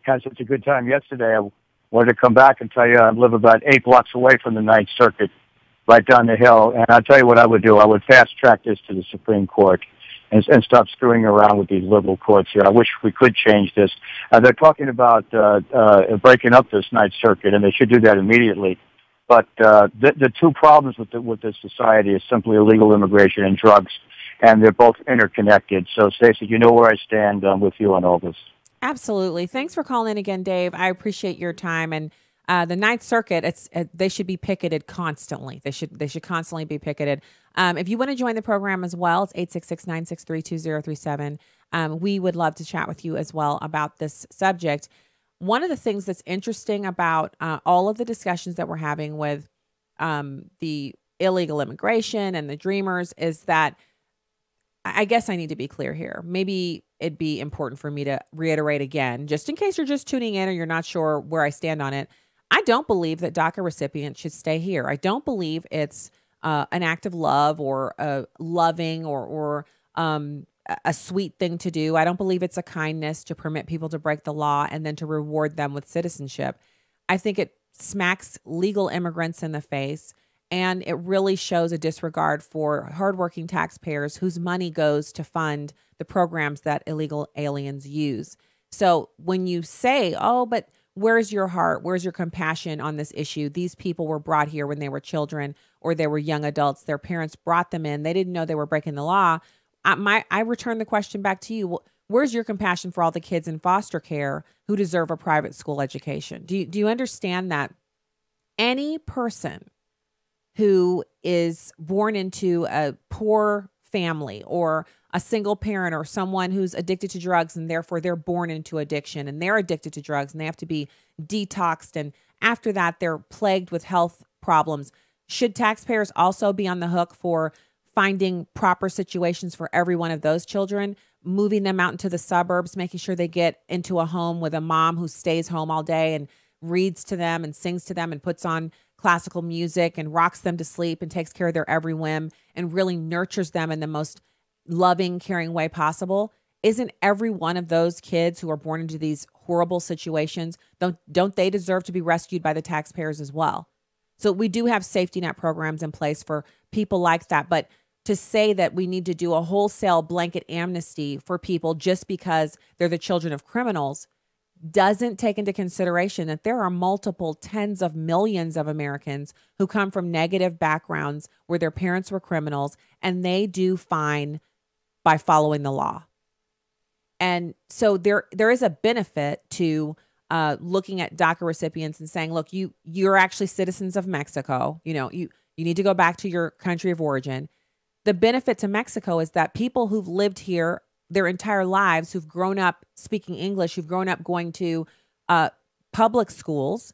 Had such a good time yesterday. I wanted to come back and tell you I live about 8 blocks away from the Ninth Circuit, right down the hill. And I'll tell you what I would do. I would fast track this to the Supreme Court and stop screwing around with these liberal courts here. I wish we could change this. They're talking about breaking up this Ninth Circuit, and they should do that immediately. But the 2 problems with this society is simply illegal immigration and drugs, and they're both interconnected. So, Stacy, you know where I stand with you on all this. Absolutely. Thanks for calling in again, Dave. I appreciate your time. And the Ninth Circuit, they should be picketed constantly. They should constantly be picketed. If you want to join the program as well, it's 866-963-2037. We would love to chat with you as well about this subject. One of the things that's interesting about all of the discussions that we're having with the illegal immigration and the Dreamers is that, I guess I need to be clear here. Maybe it'd be important for me to reiterate again, just in case you're just tuning in or you're not sure where I stand on it. I don't believe that DACA recipients should stay here. I don't believe it's an act of love or a loving or a sweet thing to do. I don't believe it's a kindness to permit people to break the law and then to reward them with citizenship. I think it smacks legal immigrants in the face, and it really shows a disregard for hardworking taxpayers whose money goes to fund the programs that illegal aliens use. So when you say, oh, but where's your heart? Where's your compassion on this issue? These people were brought here when they were children or they were young adults. Their parents brought them in. They didn't know they were breaking the law. I return the question back to you. Where's your compassion for all the kids in foster care who deserve a private school education? Do you understand that any person who is born into a poor family or a single parent or someone who's addicted to drugs and therefore they're born into addiction and they're addicted to drugs and they have to be detoxed and after that they're plagued with health problems, should taxpayers also be on the hook for finding proper situations for every one of those children, moving them out into the suburbs, making sure they get into a home with a mom who stays home all day and reads to them and sings to them and puts on classical music and rocks them to sleep and takes care of their every whim and really nurtures them in the most loving, caring way possible? Isn't every one of those kids who are born into these horrible situations, don't they deserve to be rescued by the taxpayers as well? So we do have safety net programs in place for people like that. But to say that we need to do a wholesale blanket amnesty for people just because they're the children of criminals doesn't take into consideration that there are multiple tens of millions of Americans who come from negative backgrounds where their parents were criminals and they do fine by following the law. And so there is a benefit to looking at DACA recipients and saying, look, you're actually citizens of Mexico. You know, you need to go back to your country of origin. The benefit to Mexico is that people who've lived here their entire lives, who've grown up speaking English, who've grown up going to public schools.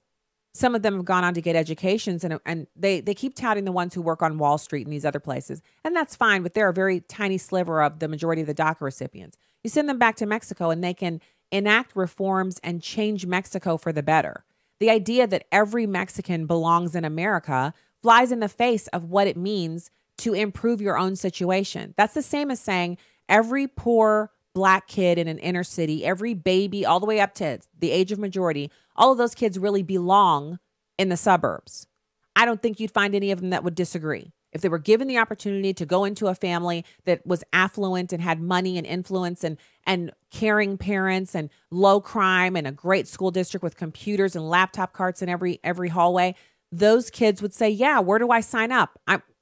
Some of them have gone on to get educations, and they keep touting the ones who work on Wall Street and these other places. And that's fine, but they're a very tiny sliver of the majority of the DACA recipients. You send them back to Mexico and they can enact reforms and change Mexico for the better. The idea that every Mexican belongs in America flies in the face of what it means to improve your own situation. That's the same as saying every poor Black kid in an inner city, every baby all the way up to the age of majority, all of those kids really belong in the suburbs. I don't think you'd find any of them that would disagree. if they were given the opportunity to go into a family that was affluent and had money and influence and caring parents and low crime and a great school district with computers and laptop carts in every hallway, those kids would say, yeah, where do I sign up?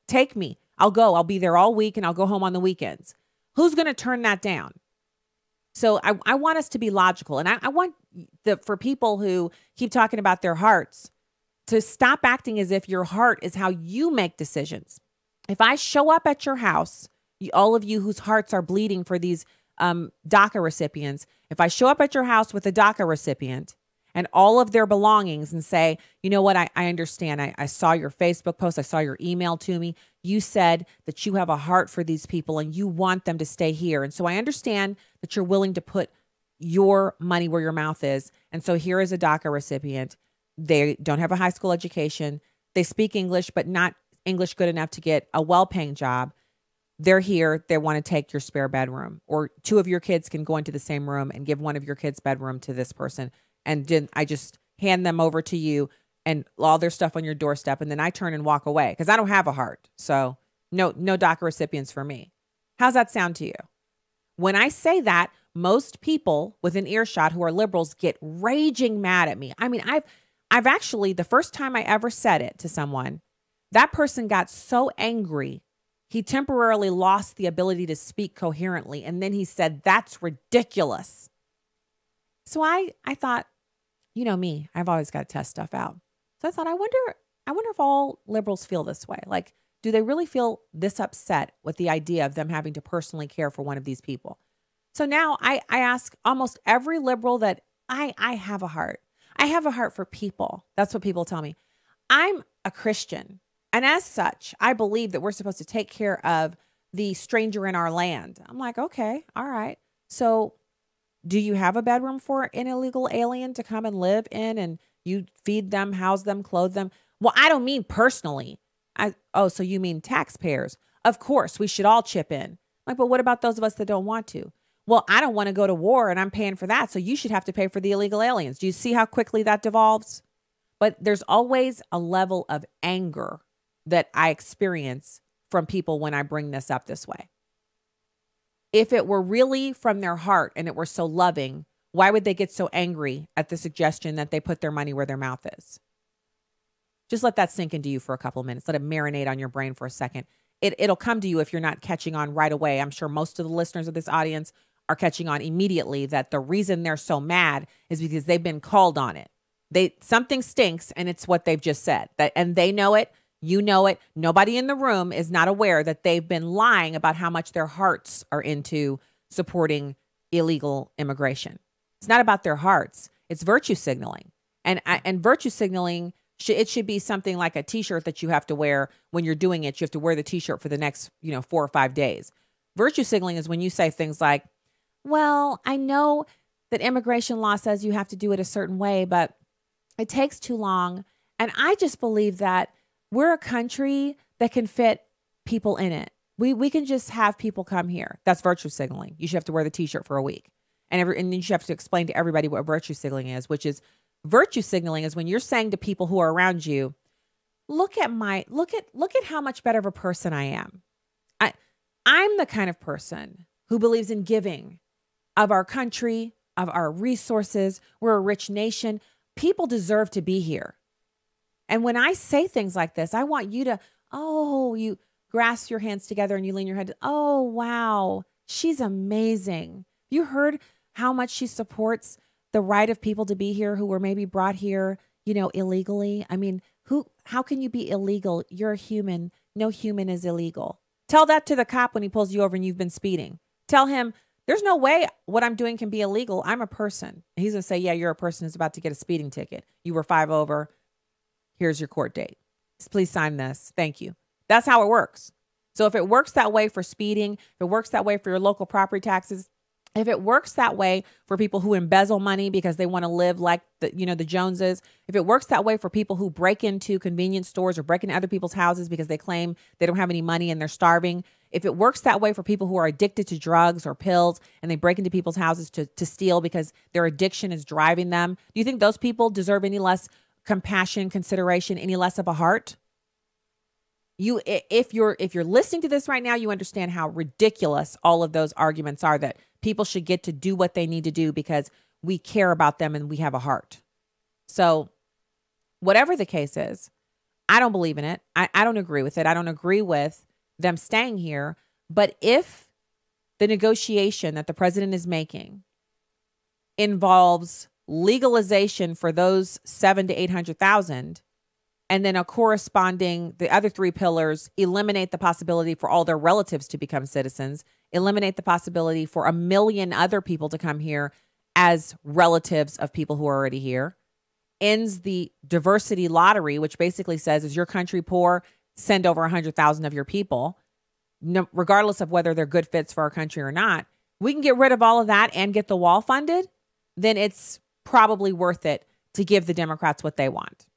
Take me. I'll go. I'll be there all week and I'll go home on the weekends. Who's going to turn that down? So I want us to be logical. And I want for people who keep talking about their hearts to stop acting as if your heart is how you make decisions. If I show up at your house, all of you whose hearts are bleeding for these DACA recipients, if I show up at your house with a DACA recipient and all of their belongings and say, you know what, I understand. I saw your Facebook post. I saw your email to me. You said that you have a heart for these people and you want them to stay here. And so I understand that you're willing to put your money where your mouth is. And so here is a DACA recipient. They don't have a high school education. They speak English, but not English good enough to get a well-paying job. They're here. They want to take your spare bedroom, or two of your kids can go into the same room and give one of your kids' bedroom to this person. And then I just hand them over to you and all their stuff on your doorstep. And then I turn and walk away because I don't have a heart. So no DACA recipients for me. How's that sound to you? When I say that, most people within earshot who are liberals get raging mad at me. I mean, I've actually, the first time I ever said it to someone, that person got so angry, he temporarily lost the ability to speak coherently. And then he said, that's ridiculous. So I thought, you know me, I've always got to test stuff out. So I thought, I wonder if all liberals feel this way. Like, do they really feel this upset with the idea of them having to personally care for one of these people? So now I ask almost every liberal that I have a heart. I have a heart for people. That's what people tell me. I'm a Christian. And as such, I believe that we're supposed to take care of the stranger in our land. I'm like, okay, all right. So do you have a bedroom for an illegal alien to come and live in and you feed them, house them, clothe them? Well, I don't mean personally. So you mean taxpayers? Of course, we should all chip in. Like, but what about those of us that don't want to? Well, I don't want to go to war and I'm paying for that. So you should have to pay for the illegal aliens. Do you see how quickly that devolves? But there's always a level of anger that I experience from people when I bring this up this way. If it were really from their heart and it were so loving, why would they get so angry at the suggestion that they put their money where their mouth is? Just let that sink into you for a couple of minutes. Let it marinate on your brain for a second. It'll come to you if you're not catching on right away. I'm sure most of the listeners of this audience are catching on immediately that the reason they're so mad is because they've been called on it. Something stinks and it's what they've just said. And they know it. You know it. Nobody in the room is not aware that they've been lying about how much their hearts are into supporting illegal immigration. It's not about their hearts. It's virtue signaling. And virtue signaling, it should be something like a T-shirt that you have to wear when you're doing it. You have to wear the T-shirt for the next, 4 or 5 days. Virtue signaling is when you say things like, well, I know that immigration law says you have to do it a certain way, but it takes too long. And I just believe that we're a country that can fit people in it. We can just have people come here. That's virtue signaling. You should have to wear the T-shirt for a week. And then you should have to explain to everybody what virtue signaling is, which is virtue signaling is when you're saying to people who are around you, look at how much better of a person I am. I'm the kind of person who believes in giving of our country, of our resources. We're a rich nation. People deserve to be here. And when I say things like this, I want you to, you grasp your hands together and you lean your head. Oh, wow. She's amazing. You heard how much she supports the right of people to be here who were maybe brought here, illegally. I mean, how can you be illegal? You're a human. No human is illegal. Tell that to the cop when he pulls you over and you've been speeding. Tell him, there's no way what I'm doing can be illegal. I'm a person. And he's going to say, yeah, you're a person who's about to get a speeding ticket. You were 5 over. Here's your court date. Please sign this. Thank you. That's how it works. So if it works that way for speeding, if it works that way for your local property taxes, if it works that way for people who embezzle money because they want to live like the Joneses, if it works that way for people who break into convenience stores or break into other people's houses because they claim they don't have any money and they're starving, if it works that way for people who are addicted to drugs or pills and they break into people's houses to steal because their addiction is driving them, do you think those people deserve any less compassion, consideration, any less of a heart? if you're listening to this right now, you understand how ridiculous all of those arguments are, that people should get to do what they need to do because we care about them and we have a heart. So whatever the case is, I don't believe in it. I don't agree with it. I don't agree with them staying here. But if the negotiation that the president is making involves legalization for those 700,000 to 800,000, and then a corresponding, the other three pillars eliminate the possibility for all their relatives to become citizens, eliminate the possibility for 1 million other people to come here as relatives of people who are already here, ends the diversity lottery, which basically says, is your country poor? Send over 100,000 of your people, regardless of whether they're good fits for our country or not. We can get rid of all of that and get the wall funded, then it's probably worth it to give the Democrats what they want,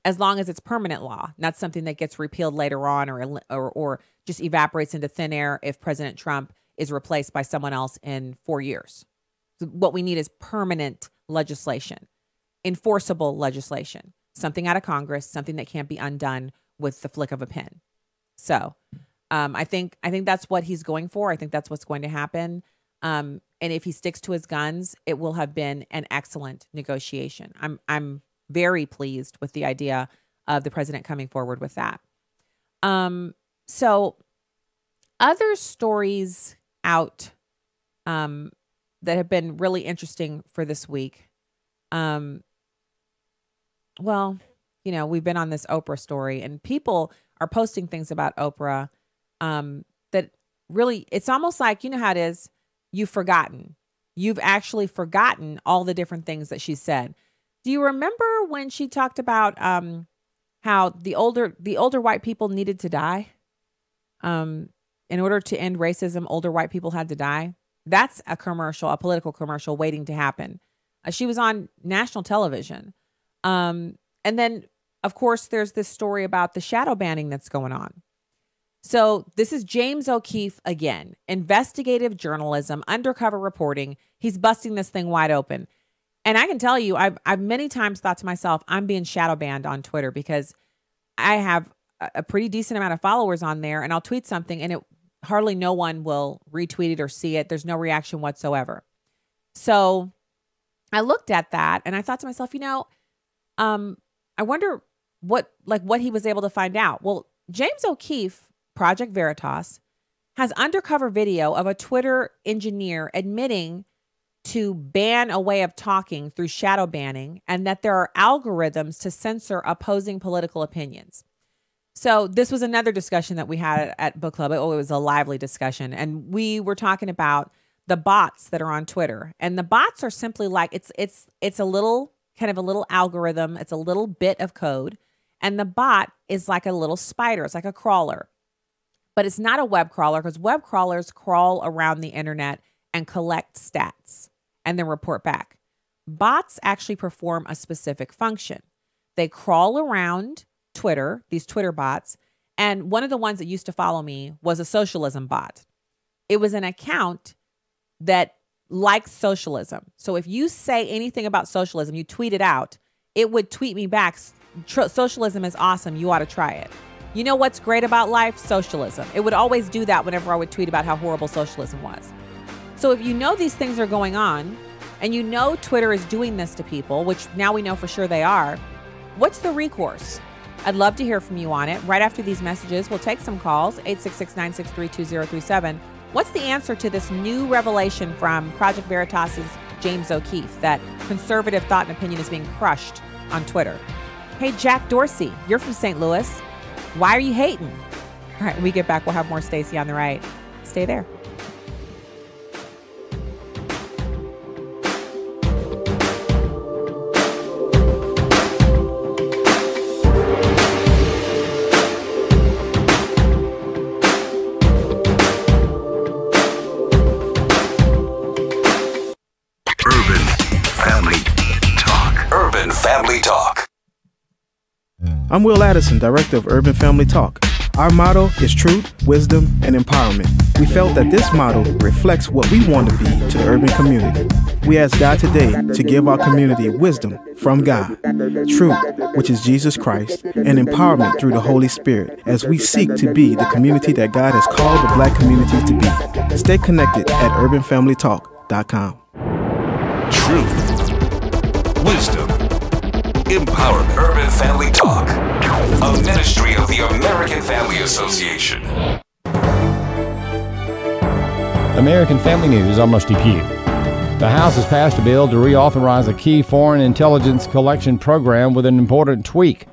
as long as it's permanent law, not something that gets repealed later on or just evaporates into thin air if President Trump is replaced by someone else in 4 years. What we need is permanent legislation, enforceable legislation, something out of Congress, something that can't be undone with the flick of a pen. So I think that's what he's going for. I think that's what's going to happen. And if he sticks to his guns, it will have been an excellent negotiation. I'm very pleased with the idea of the president coming forward with that. So other stories out that have been really interesting for this week. Well, we've been on this Oprah story, and people are posting things about Oprah that really, it's almost like, you know how it is, you've forgotten. You've actually forgotten all the different things that she said. Do you remember when she talked about how the older white people needed to die? In order to end racism, older white people had to die. That's a commercial, a political commercial waiting to happen. She was on national television. And then, of course, there's this story about the shadow banning that's going on. So this is James O'Keefe again. Investigative journalism, undercover reporting. He's busting this thing wide open. And I can tell you, I've many times thought to myself, I'm being shadow banned on Twitter because I have a pretty decent amount of followers on there, and I'll tweet something and hardly no one will retweet it or see it. There's no reaction whatsoever. So I looked at that and I thought to myself, I wonder what he was able to find out. Well, James O'Keefe, Project Veritas, has undercover video of a Twitter engineer admitting to ban a way of talking through shadow banning, and that there are algorithms to censor opposing political opinions. So this was another discussion that we had at Book Club. Oh, it was a lively discussion. And we were talking about the bots that are on Twitter. And the bots are simply like, it's a little kind of a little algorithm. It's a little bit of code. And the bot is like a little spider. It's like a crawler. But it's not a web crawler, because web crawlers crawl around the internet and collect stats and then report back. Bots actually perform a specific function. They crawl around Twitter, these Twitter bots. And one of the ones that used to follow me was a socialism bot. It was an account that likes socialism. So if you say anything about socialism, you tweet it out, it would tweet me back, socialism is awesome, you ought to try it. You know what's great about life? Socialism. It would always do that whenever I would tweet about how horrible socialism was. So if you know these things are going on, and you know Twitter is doing this to people, which now we know for sure they are, what's the recourse? I'd love to hear from you on it. Right after these messages, we'll take some calls, 866-963-2037. What's the answer to this new revelation from Project Veritas's James O'Keefe that conservative thought and opinion is being crushed on Twitter? Hey, Jack Dorsey, you're from St. Louis. Why are you hating? All right, when we get back, we'll have more Stacy on the Right. Stay there. Family Talk. I'm Will Addison, Director of Urban Family Talk. Our motto is truth, wisdom, and empowerment. We felt that this motto reflects what we want to be to the urban community. We ask God today to give our community wisdom from God, truth, which is Jesus Christ, and empowerment through the Holy Spirit as we seek to be the community that God has called the Black community to be. Stay connected at urbanfamilytalk.com. Truth, wisdom, empowerment. Urban Family Talk, a ministry of the American Family Association. American Family News, I'm Rusty Pugh. The House has passed a bill to reauthorize a key foreign intelligence collection program with an important tweak.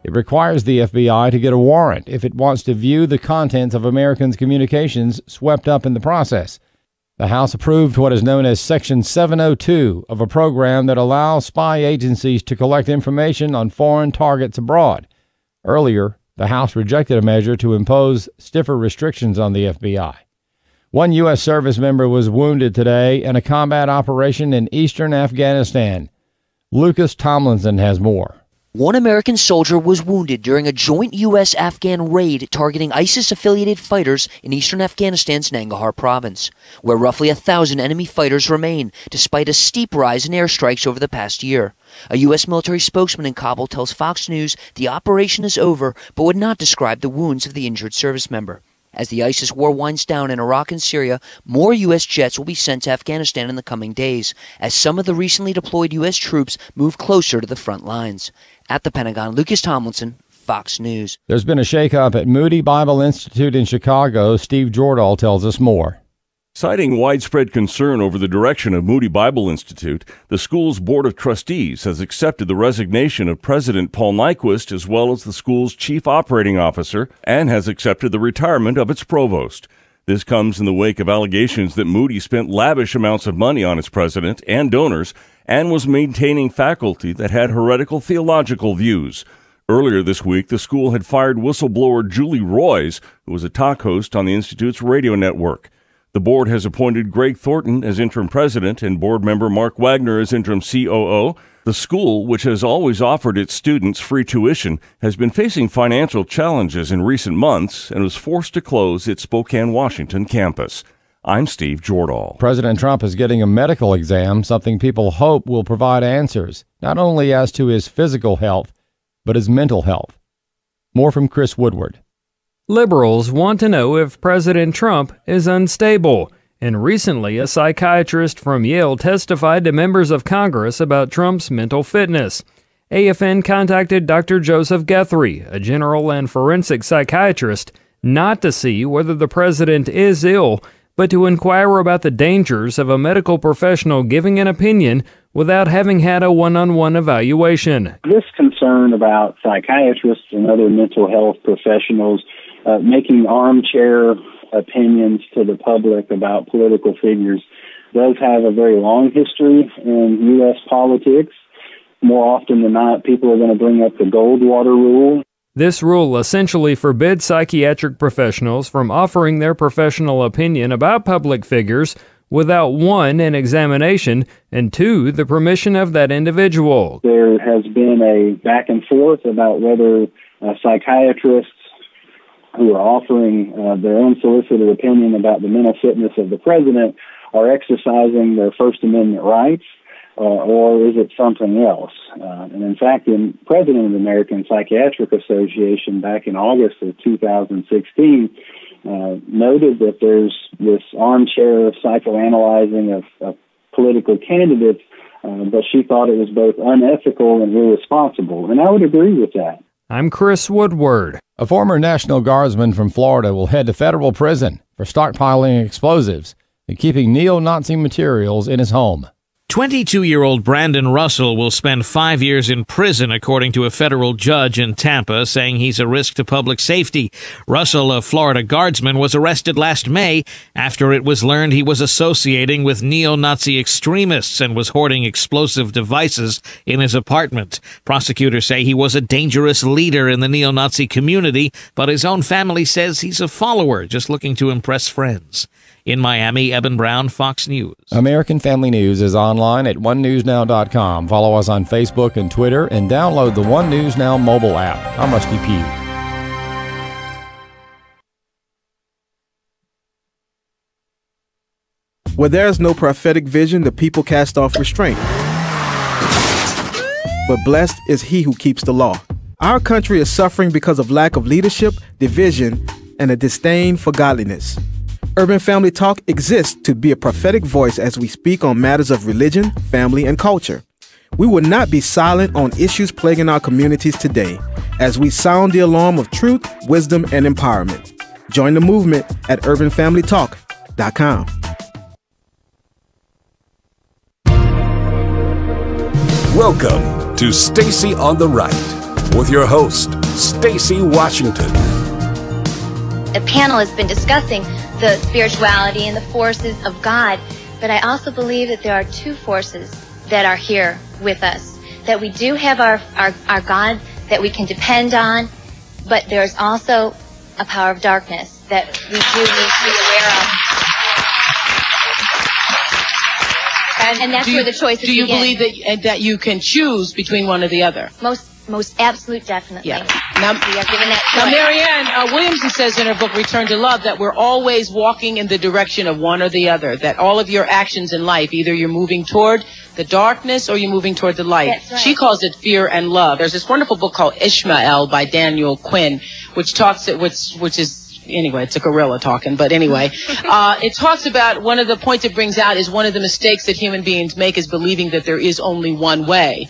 It requires the FBI to get a warrant if it wants to view the contents of Americans' communications swept up in the process. The House approved what is known as Section 702 of a program that allows spy agencies to collect information on foreign targets abroad. Earlier, the House rejected a measure to impose stiffer restrictions on the FBI. One U.S. service member was wounded today in a combat operation in eastern Afghanistan. Lucas Tomlinson has more. One American soldier was wounded during a joint U.S.-Afghan raid targeting ISIS-affiliated fighters in eastern Afghanistan's Nangarhar province, where roughly 1,000 enemy fighters remain, despite a steep rise in airstrikes over the past year. A U.S. military spokesman in Kabul tells Fox News the operation is over, but would not describe the wounds of the injured service member. As the ISIS war winds down in Iraq and Syria, more U.S. jets will be sent to Afghanistan in the coming days, as some of the recently deployed U.S. troops move closer to the front lines. At the Pentagon, Lucas Tomlinson, Fox News. There's been a shakeup at Moody Bible Institute in Chicago. Steve Jordahl tells us more. Citing widespread concern over the direction of Moody Bible Institute, the school's Board of Trustees has accepted the resignation of President Paul Nyquist as well as the school's Chief Operating Officer and has accepted the retirement of its provost. This comes in the wake of allegations that Moody spent lavish amounts of money on its president and donors and was maintaining faculty that had heretical theological views. Earlier this week, the school had fired whistleblower Julie Roys, who was a talk host on the Institute's radio network. The board has appointed Greg Thornton as interim president and board member Mark Wagner as interim COO. The school, which has always offered its students free tuition, has been facing financial challenges in recent months and was forced to close its Spokane, Washington campus. I'm Steve Jordahl. President Trump is getting a medical exam, something people hope will provide answers, not only as to his physical health, but his mental health. More from Chris Woodward. Liberals want to know if President Trump is unstable, and recently a psychiatrist from Yale testified to members of Congress about Trump's mental fitness. AFN contacted Dr. Joseph Guthrie, a general and forensic psychiatrist, not to see whether the president is ill, but to inquire about the dangers of a medical professional giving an opinion without having had a one-on-one evaluation. This concern about psychiatrists and other mental health professionals making armchair opinions to the public about political figures does have a very long history in U.S. politics. More often than not, people are going to bring up the Goldwater rule. This rule essentially forbids psychiatric professionals from offering their professional opinion about public figures without, one, an examination, and two, the permission of that individual. There has been a back and forth about whether psychiatrists who are offering their unsolicited opinion about the mental fitness of the president are exercising their First Amendment rights, or is it something else? And in fact, the president of the American Psychiatric Association back in August of 2016 noted that there's this armchair psychoanalyzing of political candidates, but she thought it was both unethical and irresponsible. And I would agree with that. I'm Chris Woodward. A former National Guardsman from Florida will head to federal prison for stockpiling explosives and keeping neo-Nazi materials in his home. 22-year-old Brandon Russell will spend 5 years in prison, according to a federal judge in Tampa, saying he's a risk to public safety. Russell, a Florida guardsman, was arrested last May after it was learned he was associating with neo-Nazi extremists and was hoarding explosive devices in his apartment. Prosecutors say he was a dangerous leader in the neo-Nazi community, but his own family says he's a follower, just looking to impress friends. In Miami, Eben Brown, Fox News. American Family News is online at onenewsnow.com. Follow us on Facebook and Twitter and download the One News Now mobile app. I'm Rusty Pugh. Where there is no prophetic vision, the people cast off restraint. But blessed is he who keeps the law. Our country is suffering because of lack of leadership, division, and a disdain for godliness. Urban Family Talk exists to be a prophetic voice as we speak on matters of religion, family, and culture. We will not be silent on issues plaguing our communities today as we sound the alarm of truth, wisdom, and empowerment. Join the movement at urbanfamilytalk.com. Welcome to Stacy on the Right with your host, Stacy Washington. The panel has been discussing the spirituality and the forces of God, but I also believe that there are two forces that are here with us, that we do have our God that we can depend on, but there's also a power of darkness that we do need to be aware of. And that's where the choices begin. Do you believe that you can choose between one or the other? Most absolute, definitely. Yeah. Now, we are given that choice. Now, Marianne Williamson says in her book, Return to Love, that we're always walking in the direction of one or the other, that all of your actions in life, either you're moving toward the darkness or you're moving toward the light. That's right. She calls it fear and love. There's this wonderful book called Ishmael by Daniel Quinn, which is, anyway, it's a gorilla talking, but anyway, it talks about one of the points it brings out is one of the mistakes that human beings make is believing that there is only one way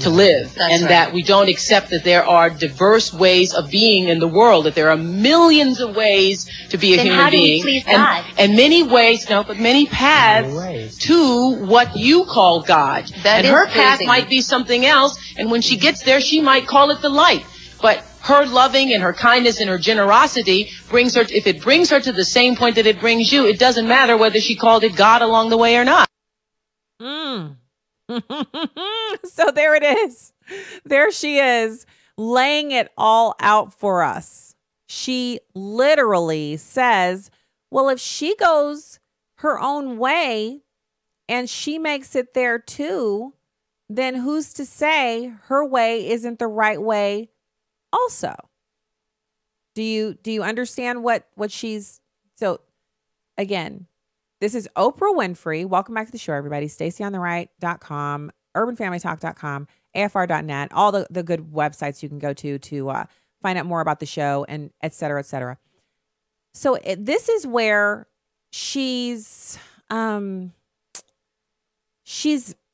to live. That's and right. That we don't accept that there are diverse ways of being in the world, that there are millions of ways to be a human being. Please God? And many ways, but many paths to what you call God. That and her path might be something else, and when she gets there, she might call it the light. But her loving and her kindness and her generosity brings her, if it brings her to the same point that it brings you, it doesn't matter whether she called it God along the way or not. So there it is. There she is, laying it all out for us. She literally says, well, if she goes her own way and she makes it there too, then who's to say her way isn't the right way also? Do you understand what she's... So again, this is Oprah Winfrey. Welcome back to the show, everybody. StacyOnTheRight.com, UrbanFamilyTalk.com, AFR.net, all the good websites you can go to find out more about the show, and et cetera, et cetera. So this is where she's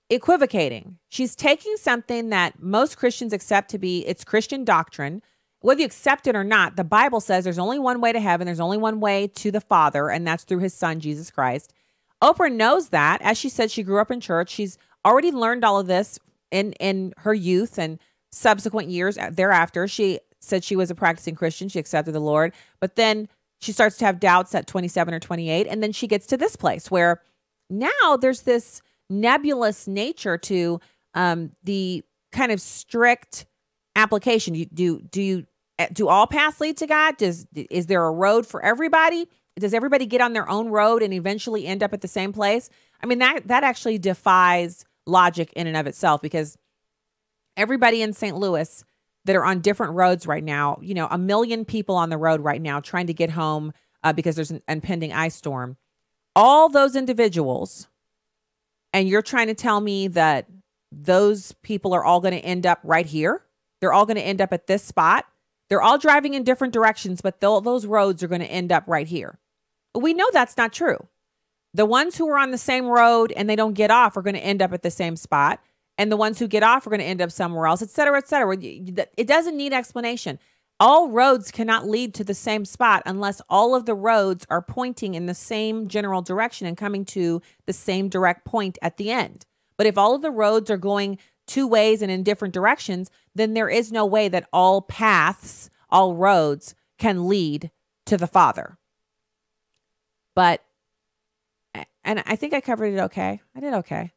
equivocating. She's taking something that most Christians accept to be its Christian doctrine. Whether you accept it or not, the Bible says there's only one way to heaven. There's only one way to the Father, and that's through his son, Jesus Christ. Oprah knows that. As she said, she grew up in church. She's already learned all of this in her youth and subsequent years thereafter. She said she was a practicing Christian. She accepted the Lord. But then she starts to have doubts at 27 or 28. And then she gets to this place where now there's this nebulous nature to the kind of strict application. Do all paths lead to God? Is there a road for everybody? Does everybody get on their own road and eventually end up at the same place? I mean, that actually defies logic in and of itself, because everybody in St. Louis that are on different roads right now, 1 million people on the road right now trying to get home because there's an impending ice storm. All those individuals, and you're trying to tell me that those people are all going to end up right here? They're all going to end up at this spot? They're all driving in different directions, but those roads are going to end up right here. We know that's not true. The ones who are on the same road and they don't get off are going to end up at the same spot. And the ones who get off are going to end up somewhere else, et cetera, et cetera. It doesn't need explanation. All roads cannot lead to the same spot unless all of the roads are pointing in the same general direction and coming to the same direct point at the end. But if all of the roads are going two ways and in different directions, then there is no way that all paths, all roads can lead to the Father. But, and I think I covered it okay. I did okay.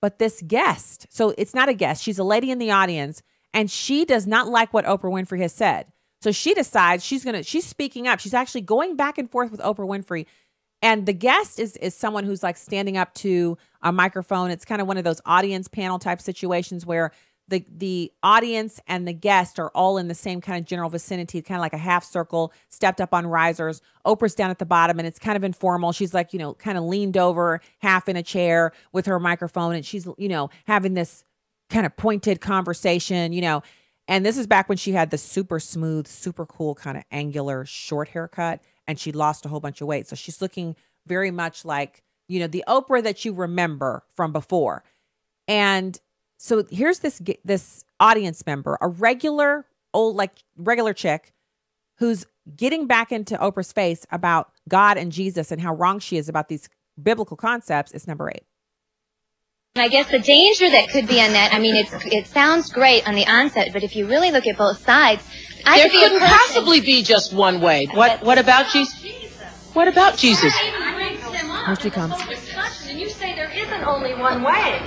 But this guest, so it's not a guest, she's a lady in the audience, and she does not like what Oprah Winfrey has said. So she decides she's speaking up. She's actually going back and forth with Oprah Winfrey. And the guest is someone who's like standing up to a microphone. It's kind of one of those audience panel type situations where the audience and the guest are all in the same kind of general vicinity, kind of like a half circle, stepped up on risers. Oprah's down at the bottom, and it's kind of informal. She's like, kind of leaned over, half in a chair with her microphone, and she's, having this kind of pointed conversation, And this is back when she had the super smooth, super cool kind of angular short haircut, and she lost a whole bunch of weight. So she's looking very much like, the Oprah that you remember from before. And so here's this audience member, a regular chick who's getting back into Oprah's face about God and Jesus and how wrong she is about these biblical concepts is number 8. And I guess the danger that could be on that, it sounds great on the onset, but if you really look at both sides, there couldn't possibly be just one way. What about Jesus? What about Jesus? Here she comes. And you say there isn't only one way.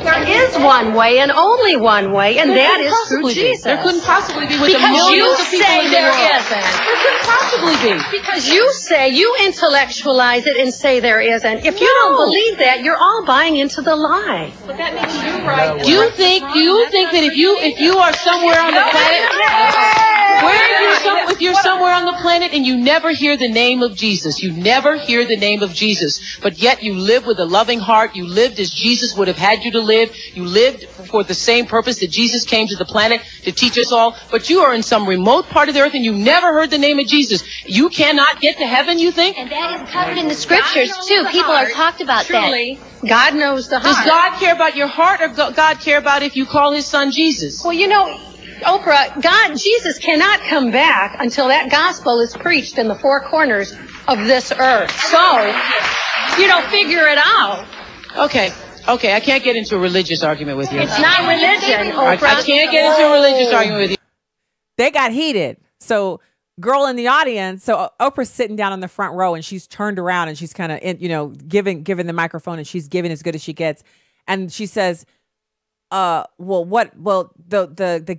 There is one way and only one way, and that is through Jesus. There couldn't possibly be with the millions of people in the world. There couldn't possibly be. Because you intellectualize it and say there isn't. If you don't believe that, you're all buying into the lie. But that means you're right. Do you think that if you are somewhere on the planet, if you're somewhere on the planet and you never hear the name of Jesus, you never hear the name of Jesus, but yet you live with a loving heart, you lived as Jesus would have had you to live, you lived for the same purpose that Jesus came to the planet to teach us all, but you are in some remote part of the earth and you never heard the name of Jesus. You cannot get to heaven, you think? And that is covered in the scriptures, too. People are talked about Truly, that. God knows the heart. Does God care about your heart, or God care about if you call his son Jesus? Well, Oprah, Jesus cannot come back until that gospel is preached in the four corners of this earth. So, figure it out. Okay, I can't get into a religious argument with you. It's not religion, Oprah. I can't get into a religious argument with you. They got heated. So, girl in the audience, so Oprah's sitting down on the front row, and she's turned around, and she's kind of, giving the microphone, and she's giving as good as she gets. And she says, the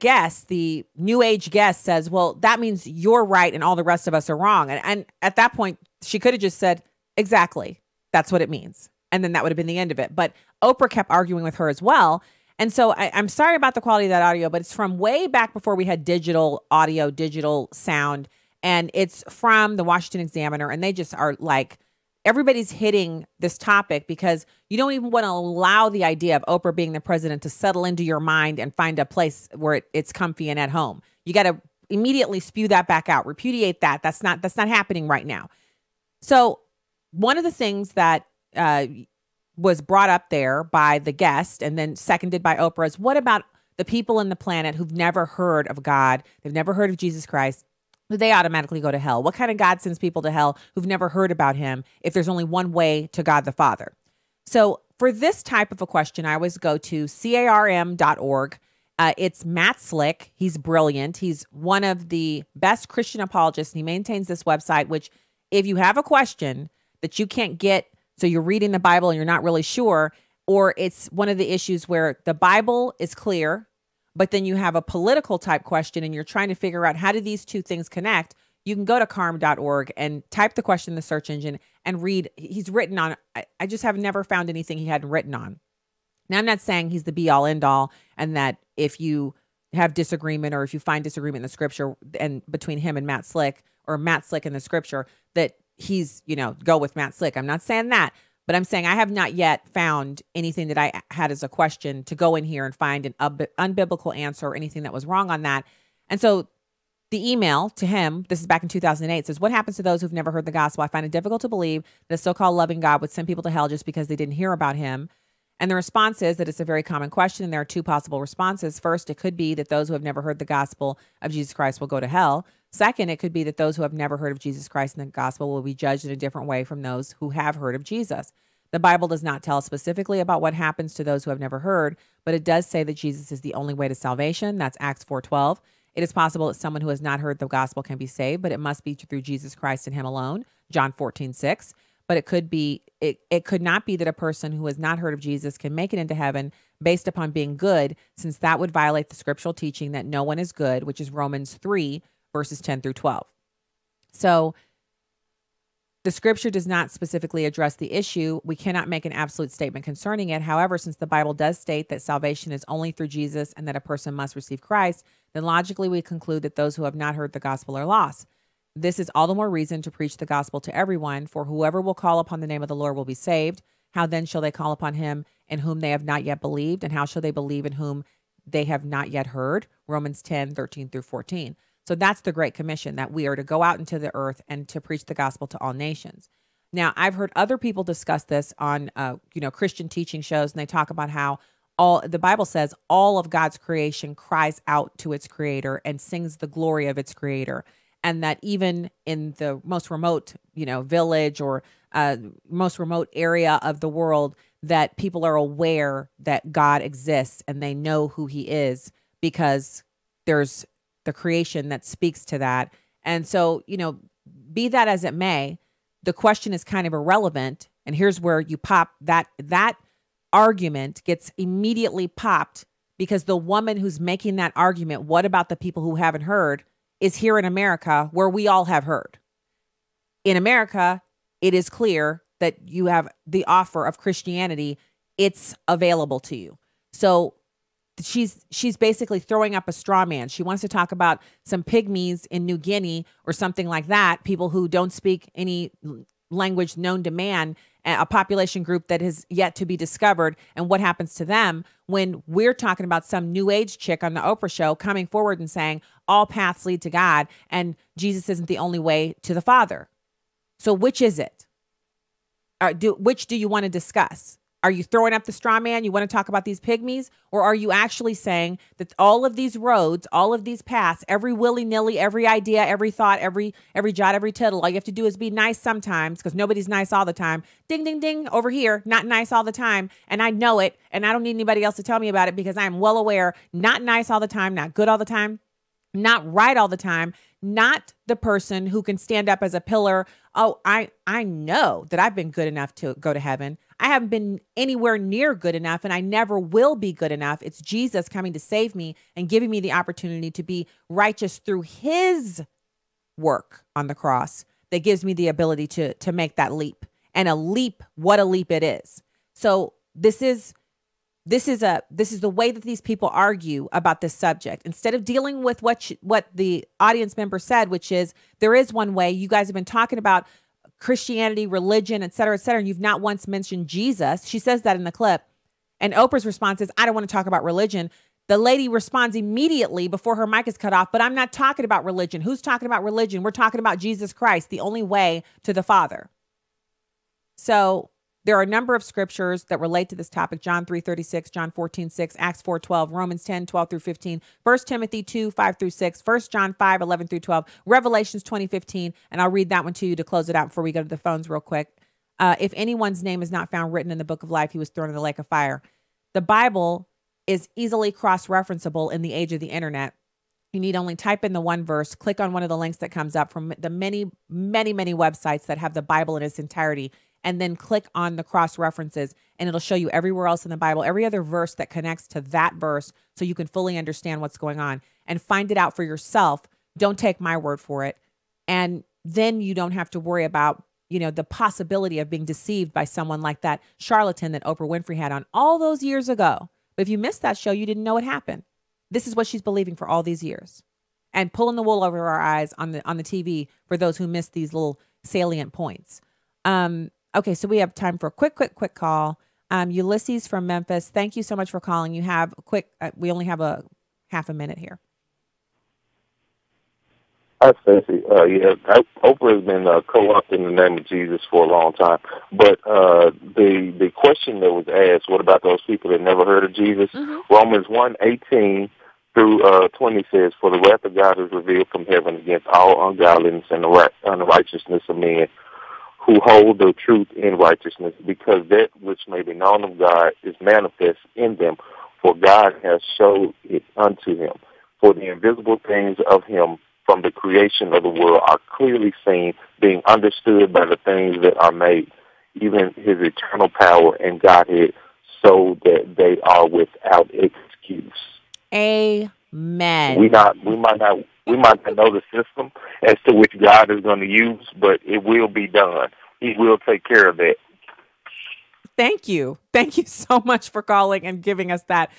guest, the new age guest says, well, that means you're right and all the rest of us are wrong. And at that point, she could have just said, exactly, that's what it means. And then that would have been the end of it. But Oprah kept arguing with her as well. And so I'm sorry about the quality of that audio, but it's from way back before we had digital audio, digital sound. And it's from the Washington Examiner. And they just are like, everybody's hitting this topic because you don't even want to allow the idea of Oprah being the president to settle into your mind and find a place where it's comfy and at home. You got to immediately spew that back out, repudiate that. That's not happening right now. So one of the things that was brought up there by the guest and then seconded by Oprah is, what about the people on the planet who've never heard of God? They've never heard of Jesus Christ. They automatically go to hell. What kind of God sends people to hell who've never heard about him if there's only one way to God the Father? So for this type of a question, I always go to carm.org. It's Matt Slick. He's brilliant. He's one of the best Christian apologists. And he maintains this website, which if you have a question that you can't get, so you're reading the Bible and you're not really sure, or it's one of the issues where the Bible is clear, but then you have a political type question and you're trying to figure out how do these two things connect, you can go to carm.org and type the question in the search engine and read. He's written on, I just have never found anything he hadn't written on. Now, I'm not saying he's the be all end all and that if you have disagreement or if you find disagreement in the scripture and between him and Matt Slick or Matt Slick in the scripture that he's, go with Matt Slick. I'm not saying that. But I'm saying I have not yet found anything that I had as a question to go in here and find an unbiblical answer or anything that was wrong on that. And so the email to him, this is back in 2008, says, what happens to those who've never heard the gospel? I find it difficult to believe that a so-called loving God would send people to hell just because they didn't hear about him. And the response is that it's a very common question. And there are two possible responses. First, it could be that those who have never heard the gospel of Jesus Christ will go to hell. Second, it could be that those who have never heard of Jesus Christ and the gospel will be judged in a different way from those who have heard of Jesus. The Bible does not tell us specifically about what happens to those who have never heard, but it does say that Jesus is the only way to salvation. That's Acts 4:12. It is possible that someone who has not heard the gospel can be saved, but it must be through Jesus Christ and him alone. John 14:6. But it could not be that a person who has not heard of Jesus can make it into heaven based upon being good, since that would violate the scriptural teaching that no one is good, which is Romans 3, verses 10 through 12. So The scripture does not specifically address the issue. We cannot make an absolute statement concerning it. However, since the Bible does state that salvation is only through Jesus and that a person must receive Christ, then logically we conclude that those who have not heard the gospel are lost. This is all the more reason to preach the gospel to everyone, for whoever will call upon the name of the Lord will be saved. How then shall they call upon him in whom they have not yet believed? And how shall they believe in whom they have not yet heard? Romans 10:13-14. So that's the Great Commission, that we are to go out into the earth and to preach the gospel to all nations. Now, I've heard other people discuss this on, Christian teaching shows, and they talk about how the Bible says all of God's creation cries out to its creator and sings the glory of its creator. And that even in the most remote, village or most remote area of the world, that people are aware that God exists and they know who he is because there's the creation that speaks to that. And so, be that as it may, the question is kind of irrelevant. And here's where you pop that argument gets immediately popped, because the woman who's making that argument, what about the people who haven't heard, is here in America, where we all have heard. In America, it is clear that you have the offer of Christianity. It's available to you. So she's basically throwing up a straw man. She wants to talk about some pygmies in New Guinea or something like that, people who don't speak any language known to man, a population group that has yet to be discovered, and what happens to them when we're talking about some new age chick on the Oprah show coming forward and saying all paths lead to God and Jesus isn't the only way to the Father. So which is it? Which do you want to discuss? Are you throwing up the straw man? You want to talk about these pygmies? Or are you actually saying that all of these roads, all of these paths, every willy-nilly, every idea, every thought, every jot, every tittle, all you have to do is be nice sometimes, because nobody's nice all the time. Ding, ding, ding, over here, not nice all the time. And I know it, and I don't need anybody else to tell me about it, because I'm well aware, not nice all the time, not good all the time, not right all the time, not the person who can stand up as a pillar. Oh, I know that I've been good enough to go to heaven. I haven't been anywhere near good enough, and I never will be good enough. It's Jesus coming to save me and giving me the opportunity to be righteous through his work on the cross that gives me the ability to make that leap. And a leap, what a leap it is. So this is the way that these people argue about this subject. Instead of dealing with what the audience member said, which is there is one way. You guys have been talking about Christianity, religion, et cetera, and you've not once mentioned Jesus. She says that in the clip. And Oprah's response is, I don't want to talk about religion. The lady responds immediately before her mic is cut off, but I'm not talking about religion. Who's talking about religion? We're talking about Jesus Christ, the only way to the Father. So there are a number of scriptures that relate to this topic. John 3:36, John 14:6, Acts 4:12, Romans 10:12-15, 1 Timothy 2:5-6, 1 John 5:11-12, Revelations 20:15, and I'll read that one to you to close it out before we go to the phones real quick. If anyone's name is not found written in the book of life, he was thrown in the lake of fire. The Bible is easily cross-referenceable in the age of the internet. You need only type in the one verse, click on one of the links that comes up from the many, many, many websites that have the Bible in its entirety, and then click on the cross references, and it'll show you everywhere else in the Bible, every other verse that connects to that verse, so you can fully understand what's going on and find it out for yourself. Don't take my word for it. And then you don't have to worry about, the possibility of being deceived by someone like that charlatan that Oprah Winfrey had on all those years ago. But if you missed that show, you didn't know what happened. This is what she's believing for all these years, and pulling the wool over our eyes on the TV for those who missed these little salient points. Okay, so we have time for a quick call. Ulysses from Memphis, thank you so much for calling. You have a quick, we only have a half a minute here. Hi, Stacy. Oprah has been co-opting the name of Jesus for a long time. But the question that was asked, what about those people that never heard of Jesus? Mm-hmm. Romans 1:18 through 20 says, for the wrath of God is revealed from heaven against all ungodliness and the unrighteousness of men, who hold the truth in righteousness, because that which may be known of God is manifest in them, for God has showed it unto him. For the invisible things of him from the creation of the world are clearly seen, being understood by the things that are made, even his eternal power and Godhead, so that they are without excuse. Amen. We might not We might not know the system as to which God is going to use, but it will be done. He will take care of that. Thank you. Thank you so much for calling and giving us that.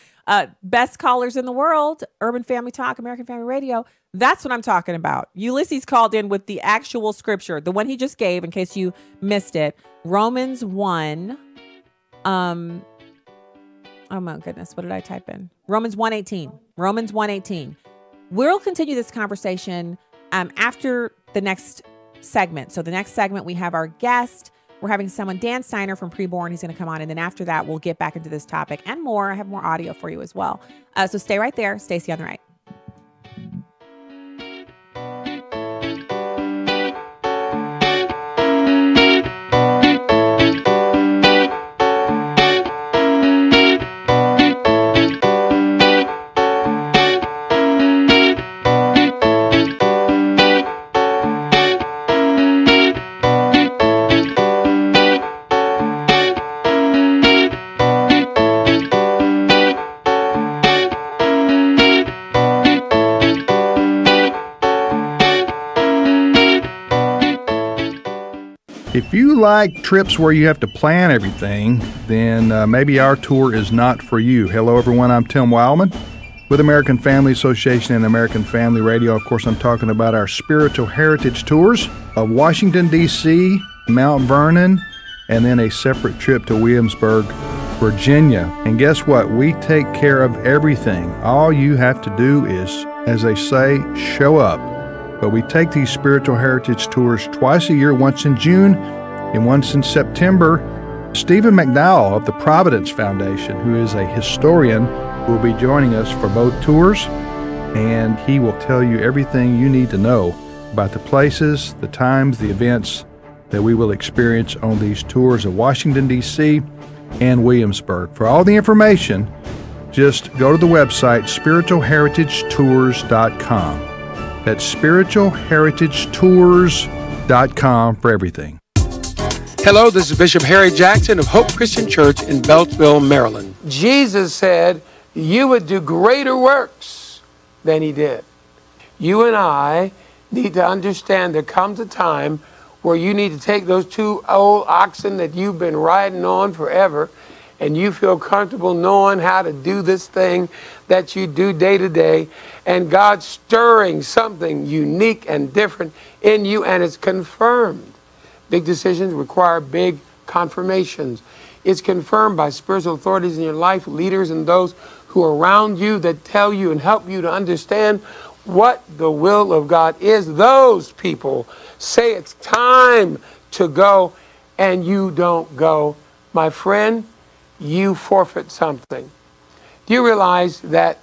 Best callers in the world, Urban Family Talk, American Family Radio. That's what I'm talking about. Ulysses called in with the actual scripture, the one he just gave, in case you missed it. Romans 1. Oh my goodness, what did I type in? Romans 1:18. Romans 1:18. We'll continue this conversation after the next segment. So the next segment, we have our guest. We're having someone, Dan Steiner from Preborn. He's going to come on. And then after that, we'll get back into this topic and more. I have more audio for you as well. So stay right there. Stacy on the right. If you like trips where you have to plan everything, then maybe our tour is not for you. Hello, everyone. I'm Tim Wildman with American Family Association and American Family Radio. Of course, I'm talking about our spiritual heritage tours of Washington, D.C., Mount Vernon, and then a separate trip to Williamsburg, Virginia. And guess what? We take care of everything. All you have to do is, as they say, show up. But we take these spiritual heritage tours twice a year, once in June and once in September. Stephen McDowell of the Providence Foundation, who is a historian, will be joining us for both tours, and he will tell you everything you need to know about the places, the times, the events that we will experience on these tours of Washington, D.C. and Williamsburg. For all the information, just go to the website spiritualheritagetours.com. That's spiritualheritagetours.com for everything. Hello, this is Bishop Harry Jackson of Hope Christian Church in Beltsville, Maryland. Jesus said you would do greater works than he did. You and I need to understand there comes a time where you need to take those two old oxen that you've been riding on forever, and you feel comfortable knowing how to do this thing that you do day to day, and God's stirring something unique and different in you, and it's confirmed. Big decisions require big confirmations. It's confirmed by spiritual authorities in your life, leaders and those who are around you that tell you and help you to understand what the will of God is. Those people say it's time to go, and you don't go. My friend, you forfeit something. Do you realize that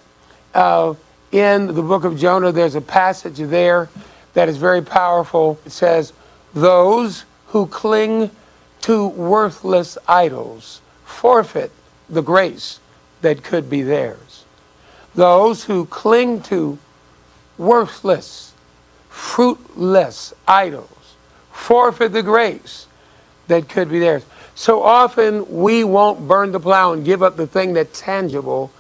in the book of Jonah, there's a passage there that is very powerful. It says, those who cling to worthless idols forfeit the grace that could be theirs. Those who cling to worthless, fruitless idols forfeit the grace that could be theirs. So often we won't burn the plow and give up the thing that's tangible.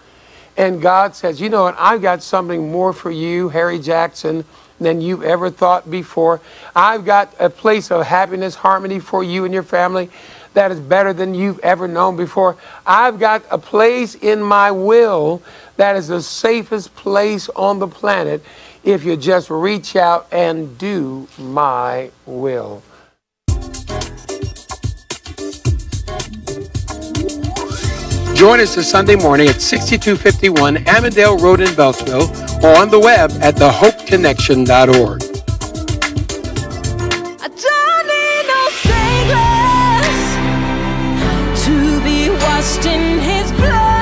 And God says, you know what, I've got something more for you, Harry Jackson, than you've ever thought before. I've got a place of happiness, harmony for you and your family that is better than you've ever known before. I've got a place in my will that is the safest place on the planet if you just reach out and do my will. Join us this Sunday morning at 6251 Amandale Road in Beltsville or on the web at thehopeconnection.org. I don't need no stainless to be washed in his blood.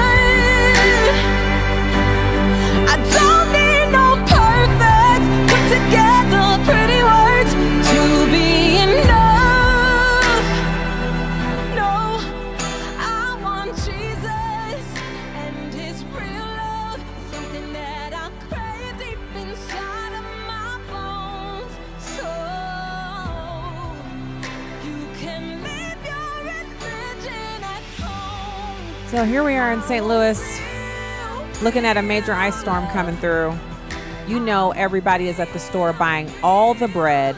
I don't need no perfect, put together pretty words to be enough. No, I want Jesus and his real love, something that I crave deep inside of my bones. So you can live your religion at home. So here we are in St. Louis, looking at a major ice storm coming through. you know everybody is at the store buying all the bread,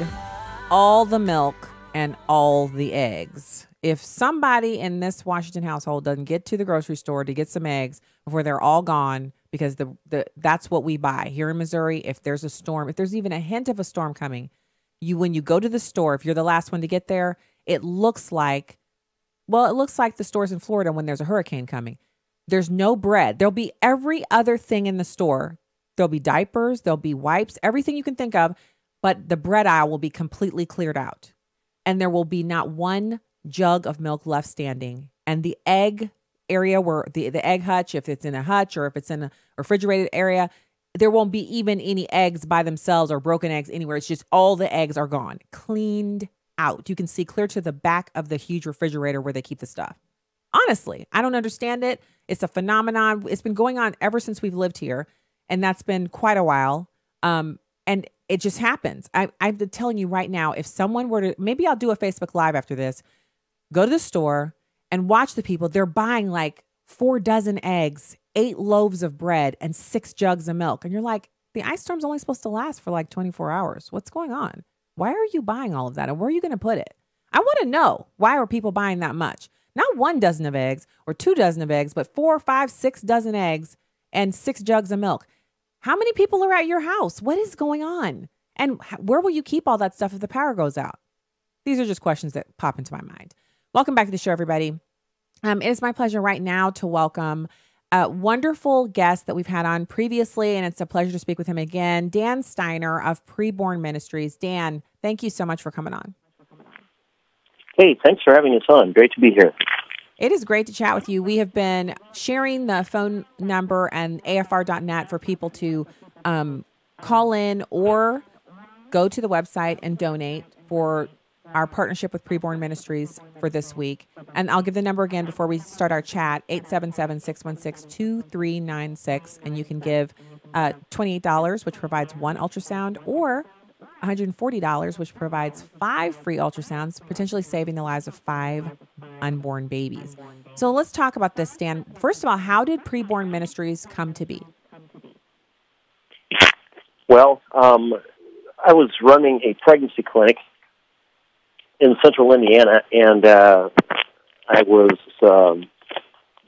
all the milk, and all the eggs. If somebody in this Washington household doesn't get to the grocery store to get some eggs before they're all gone, because that's what we buy here in Missouri. If there's a storm, if there's even a hint of a storm coming, when you go to the store, if you're the last one to get there, it looks like the stores in Florida when there's a hurricane coming. There's no bread. There'll be every other thing in the store. There'll be diapers, there'll be wipes, everything you can think of, but the bread aisle will be completely cleared out. And there will be not one jug of milk left standing. And the egg area where the egg hutch, if it's in a hutch or if it's in a refrigerated area, there won't be even any eggs by themselves or broken eggs anywhere. It's just all the eggs are gone, cleaned out. You can see clear to the back of the huge refrigerator where they keep the stuff. Honestly, I don't understand it. It's a phenomenon. It's been going on ever since we've lived here. And that's been quite a while. And it just happens. I'm telling you right now, if someone were to, maybe I'll do a Facebook Live after this, go to the store and watch the people. They're buying like 4 dozen eggs, 8 loaves of bread, and 6 jugs of milk. And you're like, the ice storm's only supposed to last for like 24 hours. What's going on? Why are you buying all of that? And where are you going to put it? I want to know, why are people buying that much? Not 1 dozen of eggs or 2 dozen of eggs, but 4, 5, 6 dozen eggs and 6 jugs of milk. How many people are at your house? What is going on? And where will you keep all that stuff if the power goes out? These are just questions that pop into my mind. Welcome back to the show, everybody. It is my pleasure right now to welcome a wonderful guest that we've had on previously, and it's a pleasure to speak with him again, Dan Steiner of Preborn Ministries. Dan, thank you so much for coming on. Hey, thanks for having us on. Great to be here. It is great to chat with you. We have been sharing the phone number and afr.net for people to call in or go to the website and donate for our partnership with Preborn Ministries for this week. And I'll give the number again before we start our chat, 877-616-2396. And you can give $28, which provides 1 ultrasound, or $140, which provides 5 free ultrasounds, potentially saving the lives of 5 unborn babies. So let's talk about this, Dan. First of all, how did Preborn Ministries come to be? Well, I was running a pregnancy clinic in central Indiana, and I was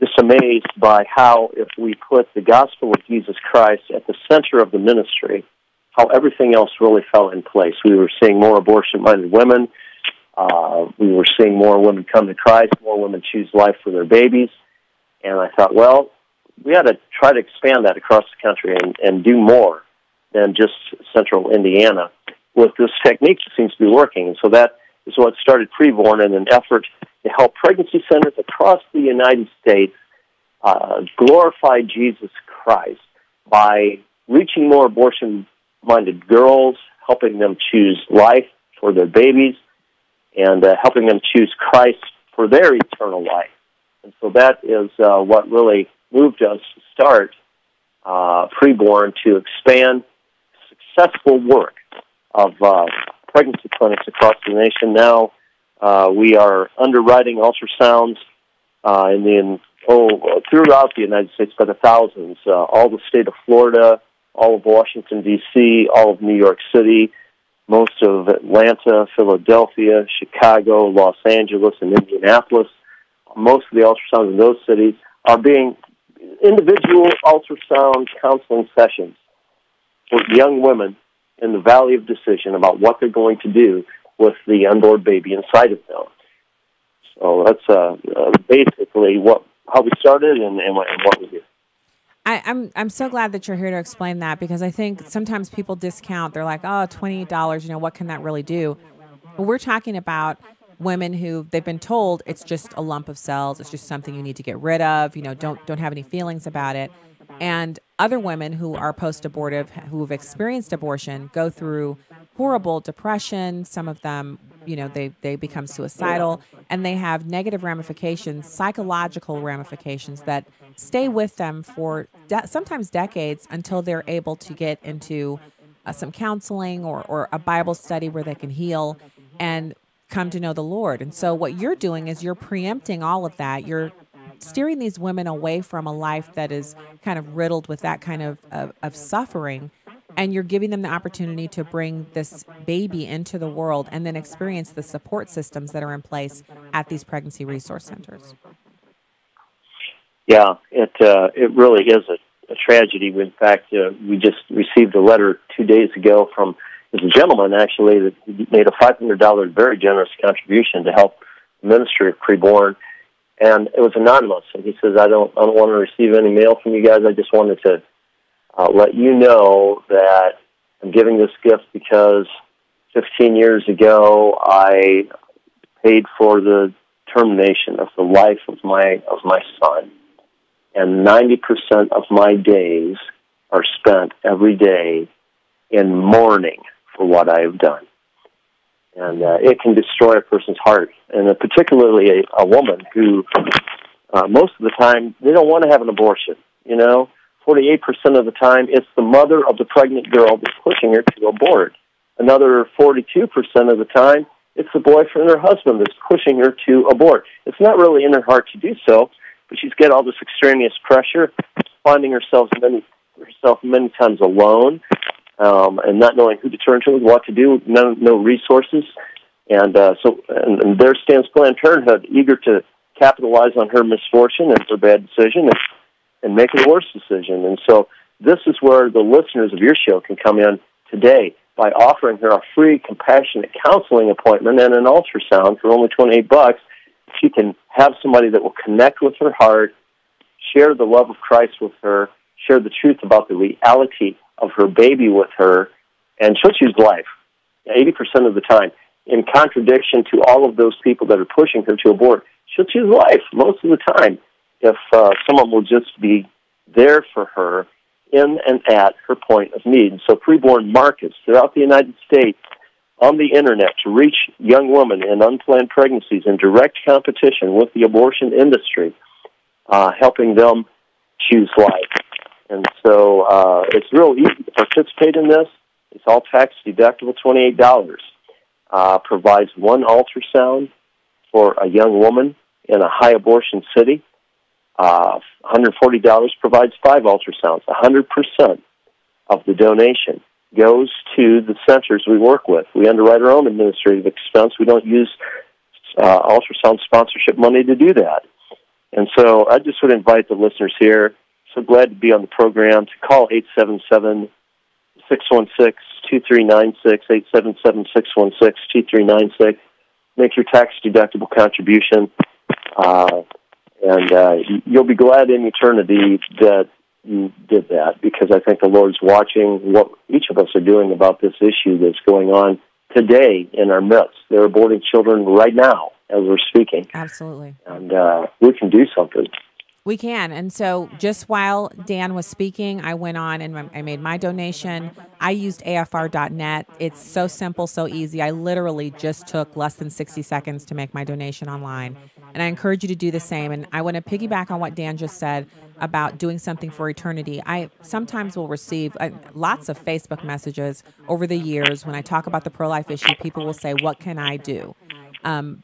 just amazed by how if we put the gospel of Jesus Christ at the center of the ministry, how everything else really fell in place. We were seeing more abortion-minded women. We were seeing more women come to Christ, more women choose life for their babies. And I thought, well, we ought to try to expand that across the country and do more than just central Indiana with this technique that seems to be working. And so that is what started Preborn in an effort to help pregnancy centers across the United States glorify Jesus Christ by reaching more abortion-minded girls, helping them choose life for their babies, and helping them choose Christ for their eternal life. And so that is what really moved us to start Preborn, to expand successful work of pregnancy clinics across the nation. Now we are underwriting ultrasounds throughout the United States by the thousands, all the state of Florida, all of Washington, D.C., all of New York City, most of Atlanta, Philadelphia, Chicago, Los Angeles, and Indianapolis. Most of the ultrasounds in those cities are being individual ultrasound counseling sessions for young women in the Valley of Decision about what they're going to do with the unborn baby inside of them. So that's basically how we started and what we do. I'm so glad that you're here to explain that, because I think sometimes people discount. They're like, oh, $28, what can that really do? But we're talking about women who they've been told it's just a lump of cells. It's just something you need to get rid of. Don't have any feelings about it. And other women who are post-abortive, who have experienced abortion, go through horrible depression. Some of them, they become suicidal, and they have negative ramifications, psychological ramifications that stay with them for sometimes decades until they're able to get into some counseling or a Bible study where they can heal and come to know the Lord. And so what you're doing is you're preempting all of that. You're steering these women away from a life that is kind of riddled with that kind of suffering, and you're giving them the opportunity to bring this baby into the world and then experience the support systems that are in place at these pregnancy resource centers. Yeah, it really is a tragedy. In fact, we just received a letter 2 days ago from a gentleman, actually, that made a $500 very generous contribution to help the ministry of preborn, and it was anonymous. And he says, I don't want to receive any mail from you guys. I just wanted to let you know that I'm giving this gift because 15 years ago I paid for the termination of the life of my son. And 90% of my days are spent every day in mourning for what I have done. And it can destroy a person's heart, and particularly a woman who, most of the time, they don't want to have an abortion. 48% of the time, it's the mother of the pregnant girl that's pushing her to abort. Another 42% of the time, it's the boyfriend or husband that's pushing her to abort. It's not really in her heart to do so, but she's got all this extraneous pressure, finding herself many times alone, and not knowing who to turn to, what to do, no resources. And and there stands Planned Parenthood, eager to capitalize on her misfortune and her bad decision and make a worse decision. And so this is where the listeners of your show can come in today by offering her a free compassionate counseling appointment and an ultrasound for only $28. She can have somebody that will connect with her heart, share the love of Christ with her, share the truth about the reality of her baby with her, and she'll choose life 80% of the time. In contradiction to all of those people that are pushing her to abort, she'll choose life most of the time if someone will just be there for her in and at her point of need. And so preborn markets throughout the United States on the Internet to reach young women in unplanned pregnancies in direct competition with the abortion industry, helping them choose life. And so it's real easy to participate in this. It's all tax deductible, $28. Provides one ultrasound for a young woman in a high abortion city. $140 provides 5 ultrasounds. 100% of the donation goes to the centers we work with. We underwrite our own administrative expense. We don't use ultrasound sponsorship money to do that. And so I just would invite the listeners here, so glad to be on the program, to call 877-616-2396, 877-616-2396. Make your tax-deductible contribution, and you'll be glad in eternity that you did that, because I think the Lord's watching what each of us are doing about this issue that's going on today in our midst. They're aborting children right now as we're speaking. Absolutely. And we can do something. We can. And so just while Dan was speaking, I went on and I made my donation. I used AFR.net. It's so simple, so easy. I literally just took less than 60 seconds to make my donation online. And I encourage you to do the same. And I want to piggyback on what Dan just said about doing something for eternity. I sometimes will receive lots of Facebook messages over the years when I talk about the pro-life issue. People will say, what can I do?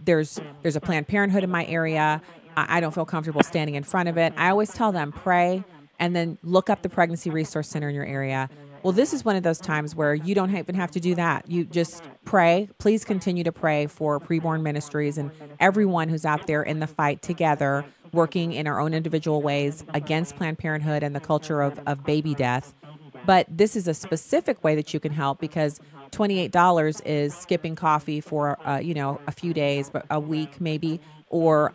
There's a Planned Parenthood in my area. I don't feel comfortable standing in front of it. I always tell them, pray, and then look up the Pregnancy Resource Center in your area. Well, this is one of those times where you don't even have to do that. You just pray. Please continue to pray for preborn ministries and everyone who's out there in the fight together, working in our own individual ways against Planned Parenthood and the culture of baby death. But this is a specific way that you can help, because $28 is skipping coffee for, a few days, but a week maybe, or,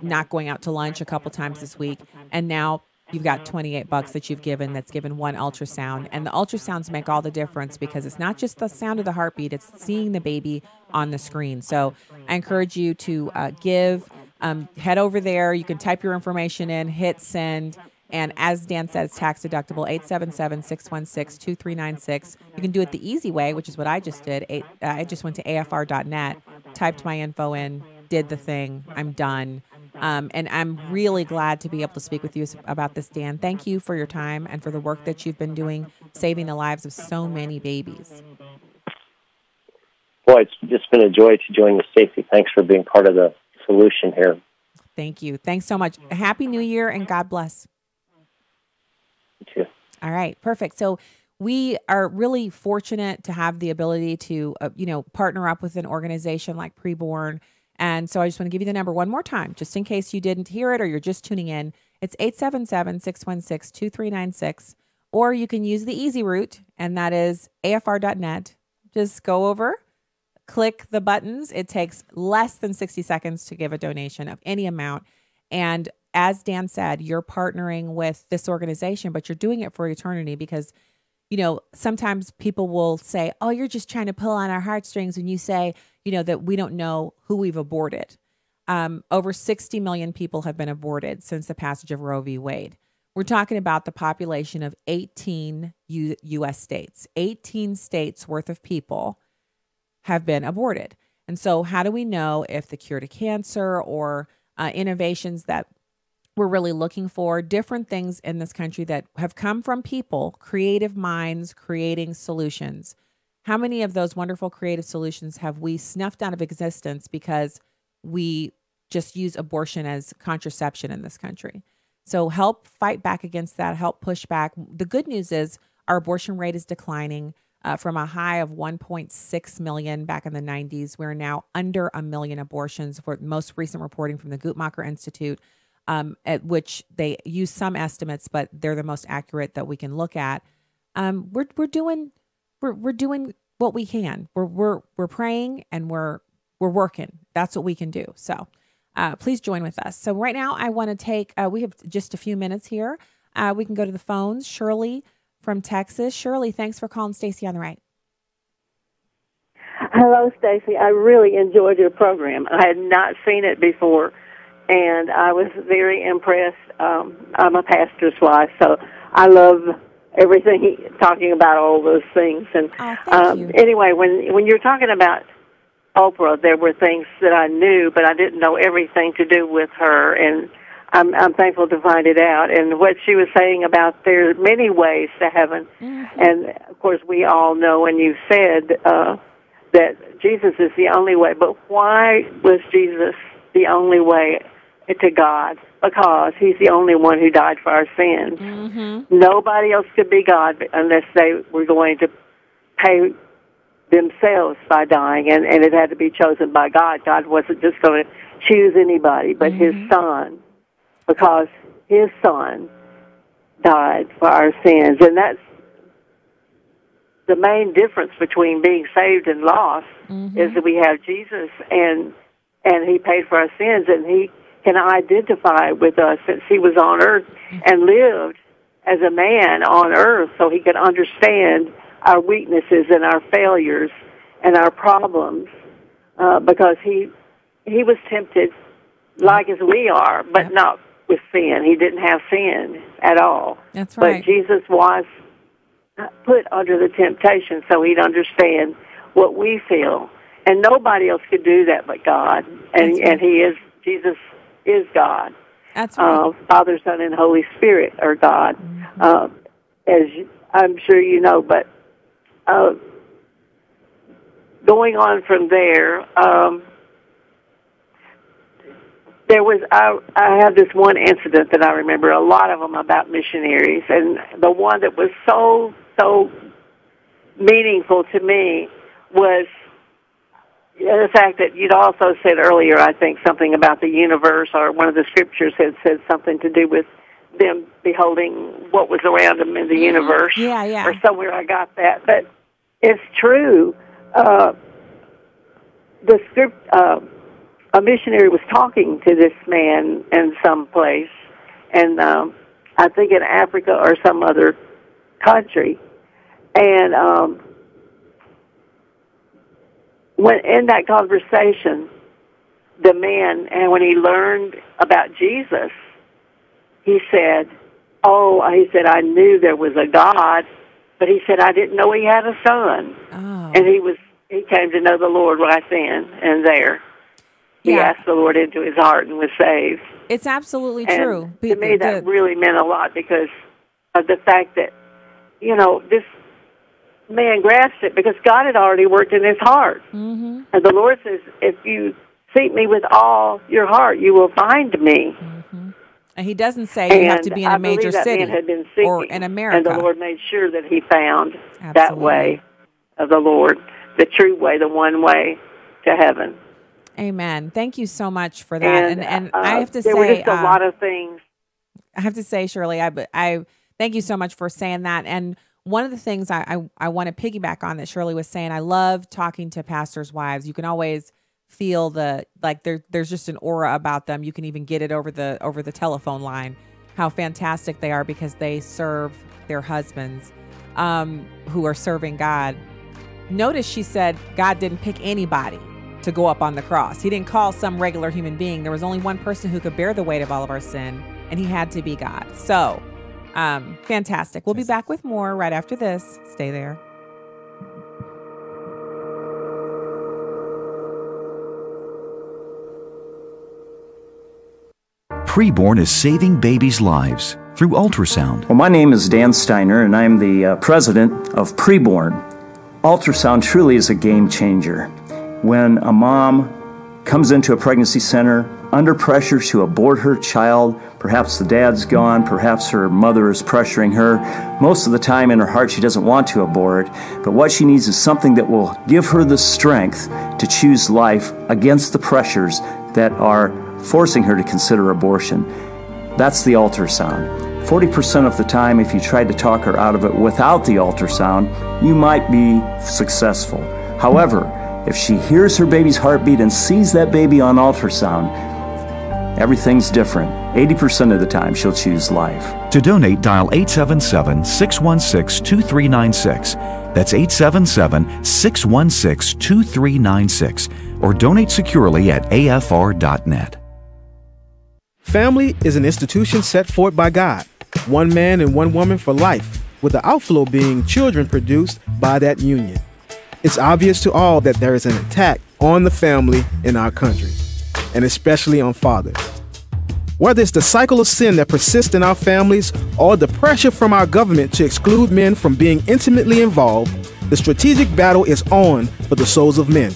not going out to lunch a couple times this week. And now you've got $28 that you've given, that's given one ultrasound. And the ultrasounds make all the difference, because it's not just the sound of the heartbeat, it's seeing the baby on the screen. So I encourage you to give, head over there. You can type your information in, hit send. And as Dan says, tax deductible, 877-616-2396. You can do it the easy way, which is what I just did. I just went to AFR.net, typed my info in, did the thing. I'm done. And I'm really glad to be able to speak with you about this, Dan. Thank you for your time and for the work that you've been doing, saving the lives of so many babies. Boy, it's just been a joy to join you, Stacy. Thanks for being part of the solution here. Thank you. Thanks so much. Happy New Year and God bless. You too. All right, perfect. So we are really fortunate to have the ability to, partner up with an organization like Preborn. And so I just want to give you the number one more time, just in case you didn't hear it or you're just tuning in. It's 877-616-2396, or you can use the easy route, and that is afr.net. Just go over, click the buttons. It takes less than 60 seconds to give a donation of any amount. And as Dan said, you're partnering with this organization, but you're doing it for eternity because, sometimes people will say, oh, you're just trying to pull on our heartstrings when you say, that we don't know who we've aborted. Over 60 million people have been aborted since the passage of Roe v. Wade. We're talking about the population of 18 U.S. states. 18 states worth of people have been aborted. And so how do we know if the cure to cancer or innovations that we're really looking for, different things in this country that have come from people, creative minds, creating solutions? How many of those wonderful creative solutions have we snuffed out of existence because we just use abortion as contraception in this country? So help fight back against that, help push back. The good news is our abortion rate is declining from a high of 1.6 million back in the 90s. We're now under 1 million abortions for most recent reporting from the Guttmacher Institute, at which they use some estimates, but they're the most accurate that we can look at. We're doing what we can. We're praying and we're working. That's what we can do. So please join with us. So right now I want to take, we have just a few minutes here. We can go to the phones. Shirley from Texas. Shirley, thanks for calling Stacy on the Right. Hello, Stacy. I really enjoyed your program. I had not seen it before, and I was very impressed. I'm a pastor's wife, so I love everything talking about all those things. And anyway, when you're talking about Oprah, there were things that I knew, but I didn't know everything to do with her, and I'm thankful to find it out. And what she was saying about there are many ways to heaven, and of course we all know, and you said that Jesus is the only way. But why was Jesus the only way to God? Because he's the only one who died for our sins. Nobody else could be God unless they were going to pay themselves by dying, and it had to be chosen by God. God wasn't just going to choose anybody, but his son, because his son died for our sins. And that's the main difference between being saved and lost, is that we have Jesus, and he paid for our sins, and he can identify with us since he was on earth and lived as a man on earth, so he could understand our weaknesses and our failures and our problems, because he was tempted like as we are, but not with sin. He didn't have sin at all. That's right. But Jesus was put under the temptation so he'd understand what we feel. And nobody else could do that but God. And Jesus is God. That's right. Father, Son, and Holy Spirit are God, as I'm sure you know. But going on from there, there was I have this one incident that I remember, a lot of them about missionaries, and the one that was so meaningful to me was the fact that you'd also said earlier, I think, something about the universe, or one of the scriptures had said something to do with them beholding what was around them in the universe. Yeah. Or somewhere I got that. But it's true. The script, a missionary was talking to this man in some place, and I think in Africa or some other country. And when in that conversation, the man, and when he learned about Jesus, he said, I knew there was a God, but he said, I didn't know he had a son. And he came to know the Lord right then and there. He asked the Lord into his heart and was saved. It's absolutely and true. To me, that really meant a lot because of the fact that, this man grasped it because God had already worked in his heart. And the Lord says, if you seek me with all your heart, you will find me. And he doesn't say you have to be in a major that city man had been seeking, or in America. And the Lord made sure that he found that Absolutely. way of the Lord, the true way, the one way to heaven. Amen. Thank you so much for that. And I have to there say, were just a lot of things. I have to say, Shirley, I thank you so much for saying that. And one of the things I want to piggyback on that Shirley was saying, I love talking to pastors' wives. You can always feel there's just an aura about them. You can even get it over the telephone line, how fantastic they are because they serve their husbands who are serving God. Notice she said God didn't pick anybody to go up on the cross. He didn't call some regular human being. There was only one person who could bear the weight of all of our sin, and he had to be God. So fantastic. We'll be back with more right after this. Stay there. Preborn is saving babies' lives through ultrasound. Well, my name is Dan Steiner, and I'm the president of Preborn. Ultrasound truly is a game changer. When a mom comes into a pregnancy center under pressure to abort her child, perhaps the dad's gone, perhaps her mother is pressuring her. Most of the time in her heart she doesn't want to abort, but what she needs is something that will give her the strength to choose life against the pressures that are forcing her to consider abortion. That's the ultrasound. 40% of the time, if you tried to talk her out of it without the ultrasound, you might be successful. However, if she hears her baby's heartbeat and sees that baby on ultrasound, everything's different. 80% of the time, she'll choose life. To donate, dial 877-616-2396. That's 877-616-2396. Or donate securely at afr.net. Family is an institution set forth by God, one man and one woman for life, with the outflow being children produced by that union. It's obvious to all that there is an attack on the family in our country, and especially on fathers. Whether it's the cycle of sin that persists in our families or the pressure from our government to exclude men from being intimately involved, the strategic battle is on for the souls of men.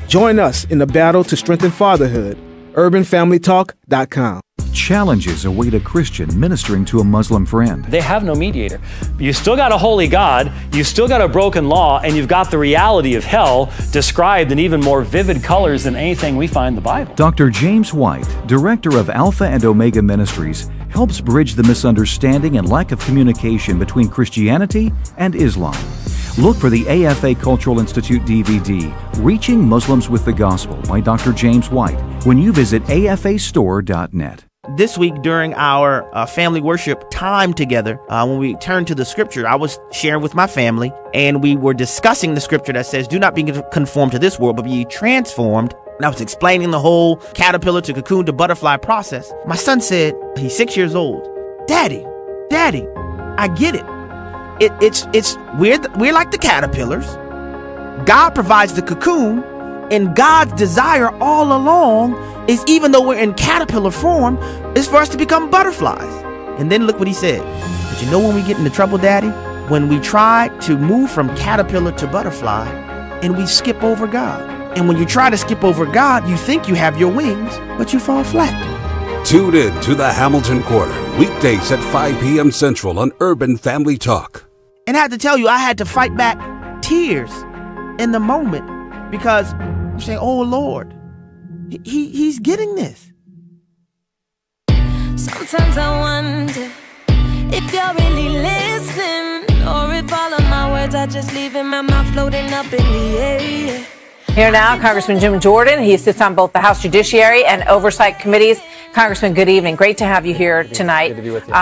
Join us in the battle to strengthen fatherhood. UrbanFamilyTalk.com. Challenges await a Christian ministering to a Muslim friend. They have no mediator. You still got a holy God, you still got a broken law, and you've got the reality of hell described in even more vivid colors than anything we find in the Bible. Dr. James White, director of Alpha and Omega Ministries, helps bridge the misunderstanding and lack of communication between Christianity and Islam. Look for the AFA Cultural Institute DVD, Reaching Muslims with the Gospel by Dr. James White, when you visit afastore.net. This week during our family worship time together, when we turned to the scripture, I was sharing with my family, and we were discussing the scripture that says, do not be conformed to this world, but be transformed. And I was explaining the whole caterpillar to cocoon to butterfly process. My son said, he's 6 years old, Daddy, I get it. We're like the caterpillars. God provides the cocoon, and God's desire all along is, even though we're in caterpillar form, is for us to become butterflies. And then look what he said. But you know when we get into trouble, Daddy? When we try to move from caterpillar to butterfly and we skip over God. And when you try to skip over God, you think you have your wings, but you fall flat. Tune in to the Hamilton Corner, weekdays at 5 p.m. Central on Urban Family Talk. And I had to tell you, I had to fight back tears in the moment because I'm saying, oh, Lord, he's getting this. Sometimes I wonder if you're really listening, or if all of my words are just leaving my mouth floating up in the air. Here now, Congressman Jim Jordan. He sits on both the House Judiciary and Oversight Committees. Congressman, good evening. Great to have you here tonight. Good to be with you.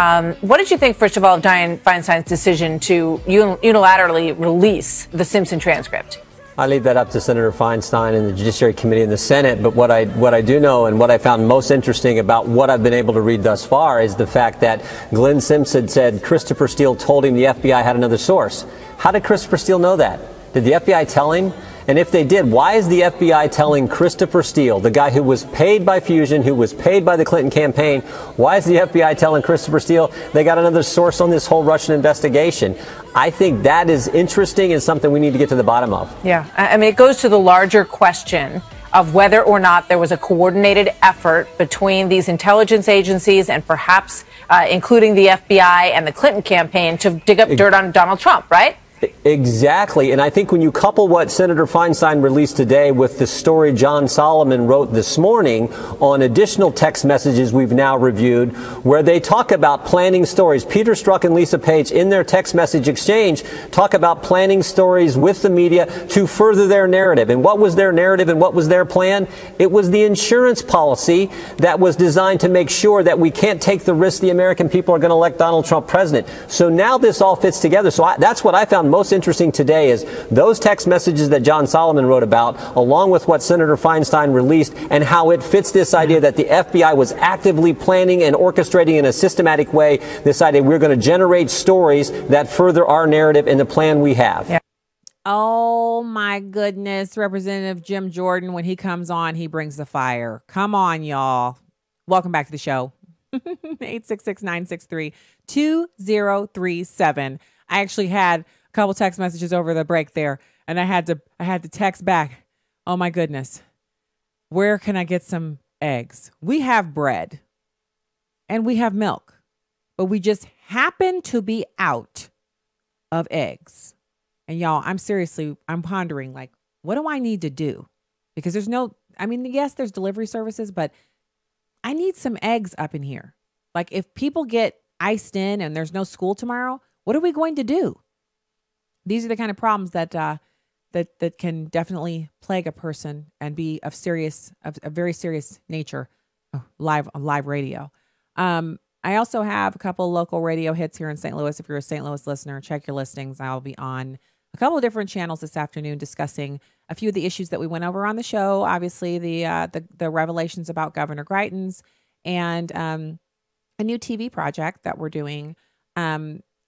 What did you think, first of all, of Dianne Feinstein's decision to unilaterally release the Simpson transcript? I leave that up to Senator Feinstein and the Judiciary Committee in the Senate. But what I do know, and what I found most interesting about what I've been able to read thus far, is the fact that Glenn Simpson said Christopher Steele told him the FBI had another source. How did Christopher Steele know that? Did the FBI tell him? And if they did, why is the FBI telling Christopher Steele, the guy who was paid by Fusion, who was paid by the Clinton campaign, why is the FBI telling Christopher Steele they got another source on this whole Russian investigation? I think that is interesting and something we need to get to the bottom of. Yeah, I mean, it goes to the larger question of whether or not there was a coordinated effort between these intelligence agencies and perhaps including the FBI and the Clinton campaign to dig up dirt on Donald Trump, right? Exactly. And I think when you couple what Senator Feinstein released today with the story John Solomon wrote this morning on additional text messages we've now reviewed, where they talk about planning stories. Peter Strzok and Lisa Page, in their text message exchange, talk about planning stories with the media to further their narrative. And what was their narrative and what was their plan? It was the insurance policy that was designed to make sure that we can't take the risk the American people are going to elect Donald Trump president. So now this all fits together. So that's what I found most interesting today, is those text messages that John Solomon wrote about, along with what Senator Feinstein released, and how it fits this idea that the FBI was actively planning and orchestrating in a systematic way this idea we're going to generate stories that further our narrative and the plan we have. Yeah. Oh my goodness. Representative Jim Jordan, when he comes on, he brings the fire. Come on, y'all. Welcome back to the show. 866-963-2037. I actually had couple text messages over the break there, and I had to text back. Oh my goodness, where can I get some eggs? We have bread and we have milk, but we just happen to be out of eggs. And y'all, I'm pondering, like, what do I need to do? Because yes, there's delivery services, but I need some eggs up in here. Like, if people get iced in and there's no school tomorrow, what are we going to do? These are the kind of problems that can definitely plague a person and be of a very serious nature. Live radio. I also have a couple local radio hits here in St. Louis. If you're a St. Louis listener, check your listings. I'll be on a couple of different channels this afternoon discussing a few of the issues that we went over on the show. Obviously, the revelations about Governor Greitens, and a new TV project that we're doing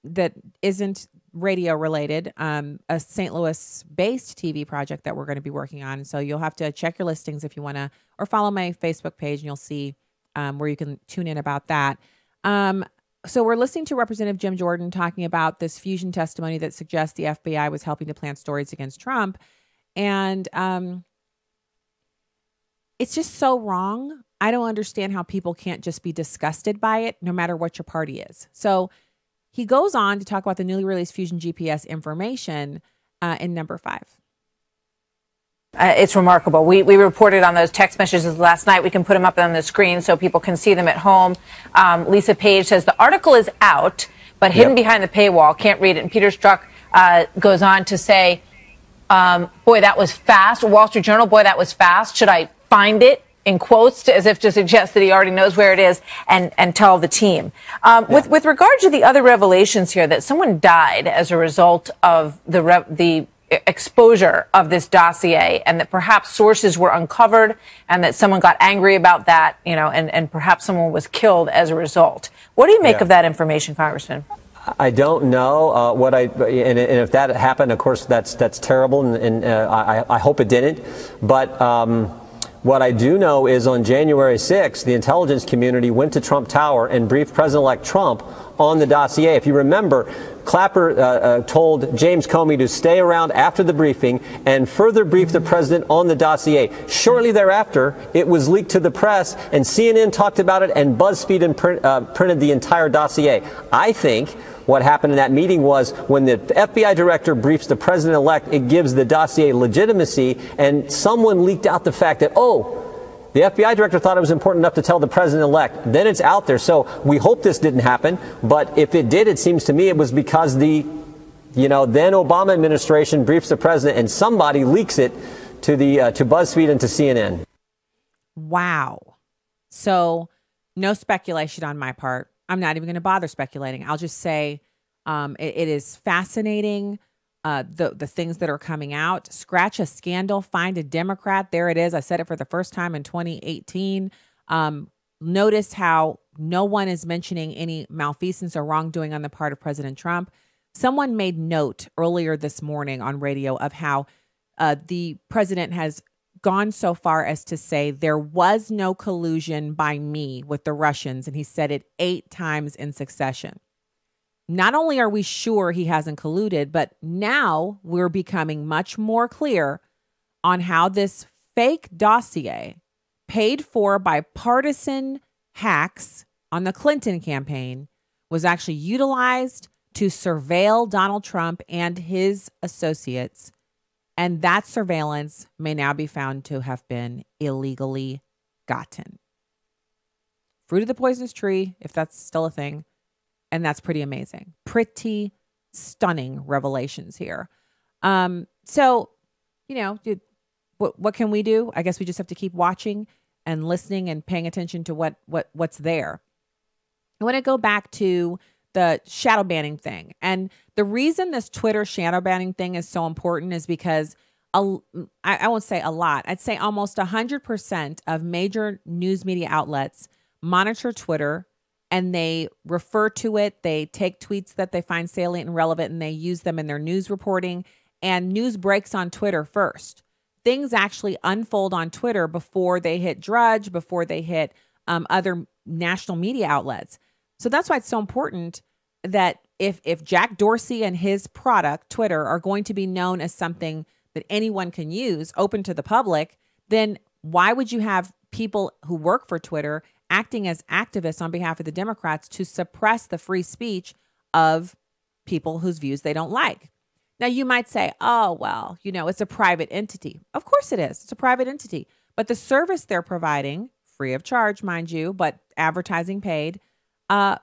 that isn't radio related, a St. Louis based TV project that we're going to be working on. So you'll have to check your listings if you want to, or follow my Facebook page, and you'll see where you can tune in about that. So we're listening to Representative Jim Jordan talking about this fusion testimony that suggests the FBI was helping to plant stories against Trump. And it's just so wrong. I don't understand how people can't just be disgusted by it, no matter what your party is. So he goes on to talk about the newly released Fusion GPS information in number 5. It's remarkable. We reported on those text messages last night. We can put them up on the screen so people can see them at home. Lisa Page says the article is out, but hidden behind the paywall. Can't read it. And Peter Strzok goes on to say, boy, that was fast. Wall Street Journal, boy, that was fast. Should I find it? In quotes, as if to suggest that he already knows where it is, and tell the team. With regard to the other revelations here, that someone died as a result of the exposure of this dossier, and that perhaps sources were uncovered, and that someone got angry about that, and perhaps someone was killed as a result. What do you make of that information, Congressman? I don't know and if that happened, of course, that's terrible, and I hope it didn't. But what I do know is on January 6th, the intelligence community went to Trump Tower and briefed President-elect Trump on the dossier. If you remember, Clapper told James Comey to stay around after the briefing and further brief the president on the dossier. Shortly thereafter, it was leaked to the press, and CNN talked about it, and BuzzFeed printed the entire dossier. I think what happened in that meeting was, when the FBI director briefs the president-elect, it gives the dossier legitimacy, and someone leaked out the fact that, the FBI director thought it was important enough to tell the president-elect. Then it's out there. So we hope this didn't happen. But if it did, it seems to me it was because the, then Obama administration briefs the president, and somebody leaks it to BuzzFeed and to CNN. Wow. So no speculation on my part. I'm not even going to bother speculating. I'll just say it is fascinating, the things that are coming out. Scratch a scandal, find a Democrat. There it is. I said it for the first time in 2018. Notice how no one is mentioning any malfeasance or wrongdoing on the part of President Trump. Someone made note earlier this morning on radio of how the president has gone so far as to say there was no collusion by me with the Russians, and he said it 8 times in succession. Not only are we sure he hasn't colluded, but now we're becoming much more clear on how this fake dossier paid for by partisan hacks on the Clinton campaign was actually utilized to surveil Donald Trump and his associates. And that surveillance may now be found to have been illegally gotten. Fruit of the poisonous tree, if that's still a thing. And that's pretty amazing. Pretty stunning revelations here. So, you know, what can we do? I guess we just have to keep watching and listening and paying attention to what's there. I want to go back to the shadow banning thing. And the reason this Twitter shadow banning thing is so important is because I won't say a lot. I'd say almost 100% of major news media outlets monitor Twitter, and they refer to it. They take tweets that they find salient and relevant, and they use them in their news reporting. And news breaks on Twitter first. Things actually unfold on Twitter before they hit Drudge, before they hit other national media outlets. So that's why it's so important that if Jack Dorsey and his product, Twitter, are going to be known as something that anyone can use, open to the public, then why would you have people who work for Twitter acting as activists on behalf of the Democrats to suppress the free speech of people whose views they don't like? Now, you might say, oh, well, you know, it's a private entity. Of course it is. It's a private entity. But the service they're providing, free of charge, mind you, but advertising paid, that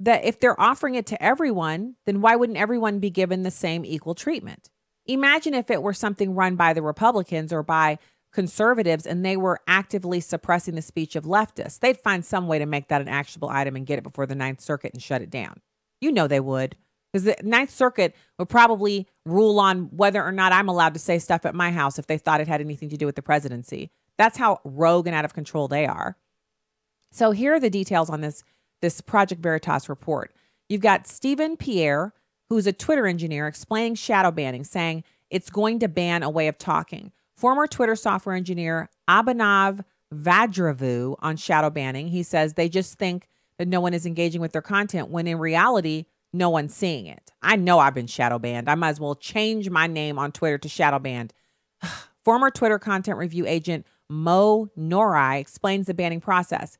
if they're offering it to everyone, then why wouldn't everyone be given the same equal treatment? Imagine if it were something run by the Republicans or by conservatives and they were actively suppressing the speech of leftists. They'd find some way to make that an actionable item and get it before the Ninth Circuit and shut it down. You know they would, because the Ninth Circuit would probably rule on whether or not I'm allowed to say stuff at my house if they thought it had anything to do with the presidency. That's how rogue and out of control they are. So here are the details on this Project Veritas report. You've got Stephen Pierre, who's a Twitter engineer, explaining shadow banning, saying it's going to ban a way of talking. Former Twitter software engineer Abhinav Vajravu on shadow banning. He says they just think that no one is engaging with their content when in reality, no one's seeing it. I know I've been shadow banned. I might as well change my name on Twitter to shadow banned. Former Twitter content review agent Mo Norai explains the banning process.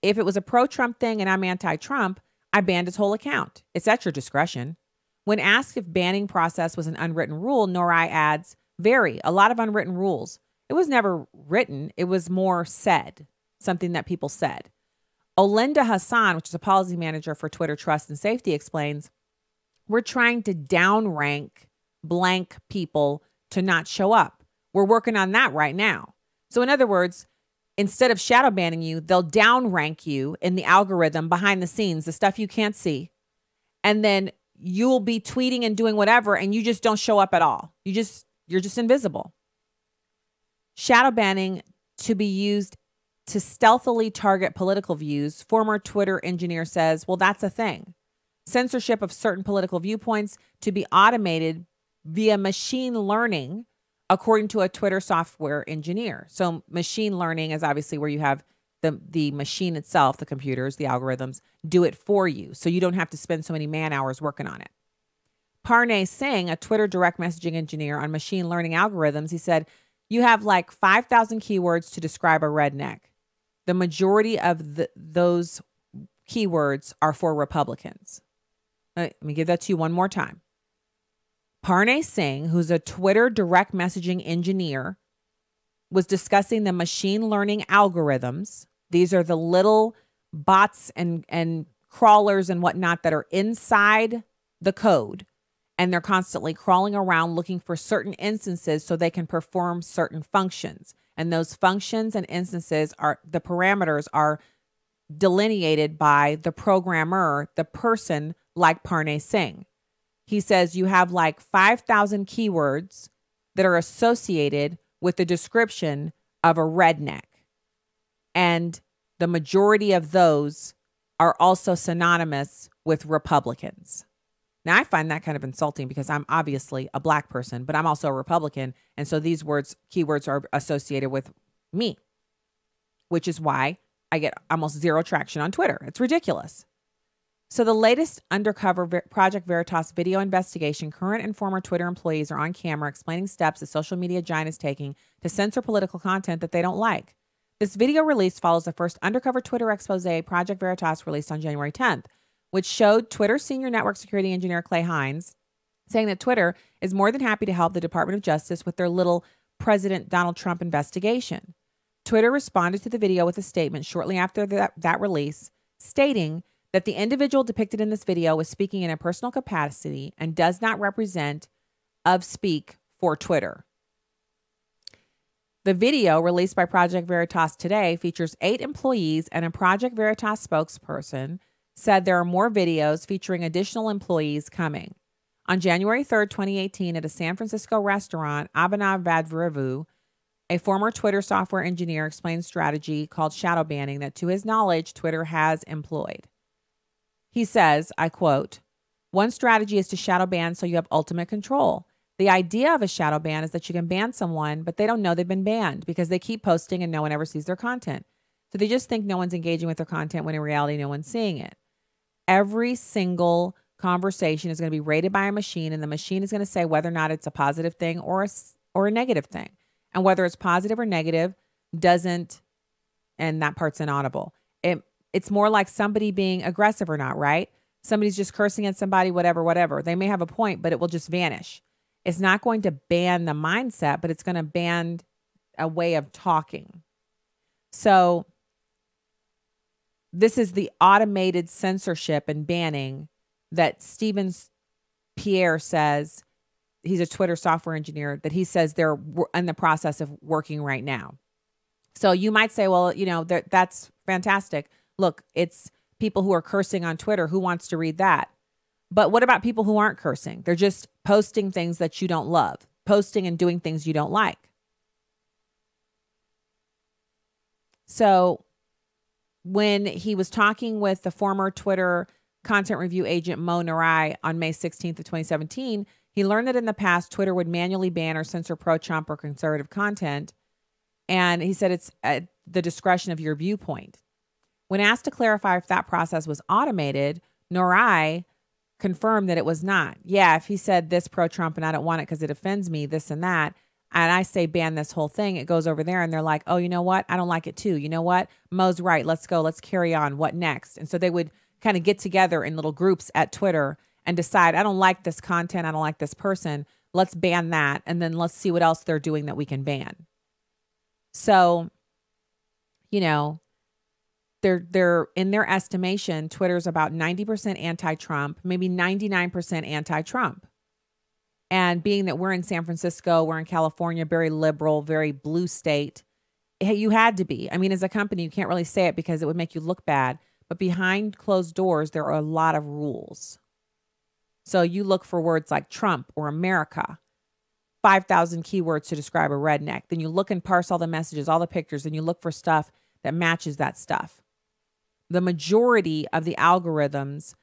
If it was a pro-Trump thing and I'm anti-Trump, I banned his whole account. It's at your discretion. When asked if banning process was an unwritten rule, Norai adds, a lot of unwritten rules. It was never written. It was more said, something that people said. Olinda Hassan, which is a policy manager for Twitter Trust and Safety, explains, we're trying to downrank blank people to not show up. We're working on that right now. So in other words, instead of shadow banning you, they'll downrank you in the algorithm behind the scenes, the stuff you can't see. And then you'll be tweeting and doing whatever, and you just don't show up at all. You're just invisible. Shadow banning to be used to stealthily target political views. Former Twitter engineer says, well, that's a thing. Censorship of certain political viewpoints to be automated via machine learning, according to a Twitter software engineer. So machine learning is obviously where you have the machine itself, the computers, the algorithms, do it for you. So you don't have to spend so many man hours working on it. Parnay Singh, a Twitter direct messaging engineer on machine learning algorithms, he said, you have like 5,000 keywords to describe a redneck. The majority of those keywords are for Republicans. Let me give that to you one more time. Parnay Singh, who's a Twitter direct messaging engineer, was discussing the machine learning algorithms. These are the little bots and crawlers and whatnot that are inside the code. And they're constantly crawling around looking for certain instances so they can perform certain functions. And those functions and instances the parameters are delineated by the programmer, the person like Parnay Singh. He says you have like 5,000 keywords that are associated with the description of a redneck. And the majority of those are also synonymous with Republicans. Now, I find that kind of insulting because I'm obviously a black person, but I'm also a Republican. And so these keywords are associated with me, which is why I get almost zero traction on Twitter. It's ridiculous. So the latest undercover Project Veritas video investigation, current and former Twitter employees are on camera explaining steps the social media giant is taking to censor political content that they don't like. This video release follows the first undercover Twitter expose Project Veritas released on January 10th, which showed Twitter senior network security engineer Clay Hines saying that Twitter is more than happy to help the Department of Justice with their little President Donald Trump investigation. Twitter responded to the video with a statement shortly after that release, stating that the individual depicted in this video is speaking in a personal capacity and does not represent of speak for Twitter. The video released by Project Veritas today features 8 employees, and a Project Veritas spokesperson said there are more videos featuring additional employees coming. On January 3rd, 2018, at a San Francisco restaurant, Abhinav Vadviravu, a former Twitter software engineer, explained strategy called shadow banning that, to his knowledge, Twitter has employed. He says, I quote, "One strategy is to shadow ban so you have ultimate control. The idea of a shadow ban is that you can ban someone, but they don't know they've been banned because they keep posting and no one ever sees their content. So they just think no one's engaging with their content when in reality no one's seeing it. Every single conversation is going to be rated by a machine, and the machine is going to say whether or not it's a positive thing or a negative thing. And whether it's positive or negative doesn't, and that part's inaudible. It's more like somebody being aggressive or not, right? Somebody's just cursing at somebody, whatever. They may have a point, but it will just vanish. It's not going to ban the mindset, but it's going to ban a way of talking. So this is the automated censorship and banning that Steven Pierre says, he's a Twitter software engineer, that he says they're in the process of working right now. So you might say, well, that's fantastic. Look, it's people who are cursing on Twitter. Who wants to read that? But what about people who aren't cursing? They're just posting things that you don't love, posting and doing things you don't like. So when he was talking with the former Twitter content review agent Mo Narai on May 16th of 2017, he learned that in the past, Twitter would manually ban or censor pro-Trump or conservative content. And he said it's at the discretion of your viewpoint. When asked to clarify if that process was automated, Narai confirmed that it was not. Yeah, if he said this pro-Trump and I don't want it because it offends me, this and that, and I say ban this whole thing, it goes over there and they're like, oh, you know what? I don't like it too. You know what? Mo's right. Let's go. Let's carry on. What next? And so they would kind of get together in little groups at Twitter and decide, I don't like this content. I don't like this person. Let's ban that. And then let's see what else they're doing that we can ban. So, they're in their estimation, Twitter's about 90% anti-Trump, maybe 99% anti-Trump. And being that we're in San Francisco, we're in California, very liberal, very blue state, you had to be. I mean, as a company, you can't really say it because it would make you look bad. But behind closed doors, there are a lot of rules. So you look for words like Trump or America, 5,000 keywords to describe a redneck. Then you look and parse all the messages, all the pictures, and you look for stuff that matches that stuff. The majority of the algorithms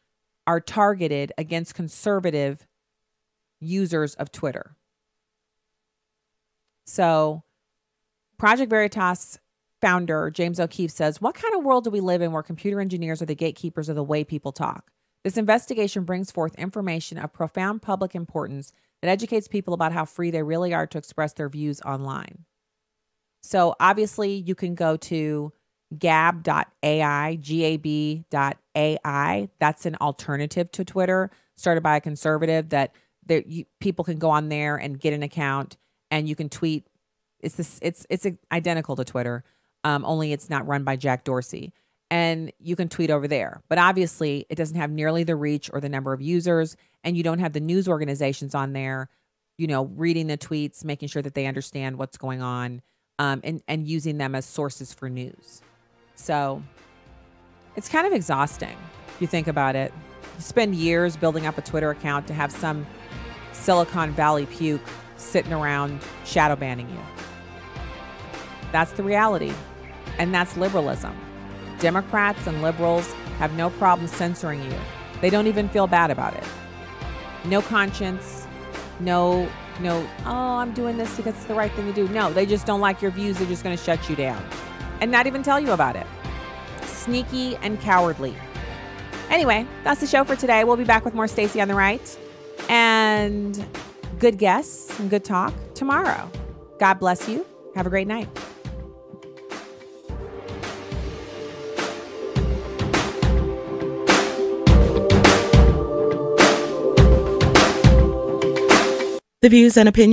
are targeted against conservative users of Twitter. So Project Veritas founder James O'Keefe says, what kind of world do we live in where computer engineers are the gatekeepers of the way people talk? This investigation brings forth information of profound public importance that educates people about how free they really are to express their views online. So obviously you can go to gab.ai, gab.ai. That's an alternative to Twitter, started by a conservative that people can go on there and get an account and you can tweet. It's identical to Twitter, only it's not run by Jack Dorsey. And you can tweet over there. But obviously, it doesn't have nearly the reach or the number of users, and you don't have the news organizations on there, reading the tweets, making sure that they understand what's going on, and using them as sources for news. So it's kind of exhausting if you think about it. You spend years building up a Twitter account to have some Silicon Valley puke sitting around shadow banning you. That's the reality. And that's liberalism. Democrats and liberals have no problem censoring you. They don't even feel bad about it. No conscience, no, oh, I'm doing this because it's the right thing to do. No, they just don't like your views. They're just going to shut you down and not even tell you about it. Sneaky and cowardly. Anyway, that's the show for today. We'll be back with more Stacy on the Right and good guests and good talk tomorrow. God bless you. Have a great night. The views and opinions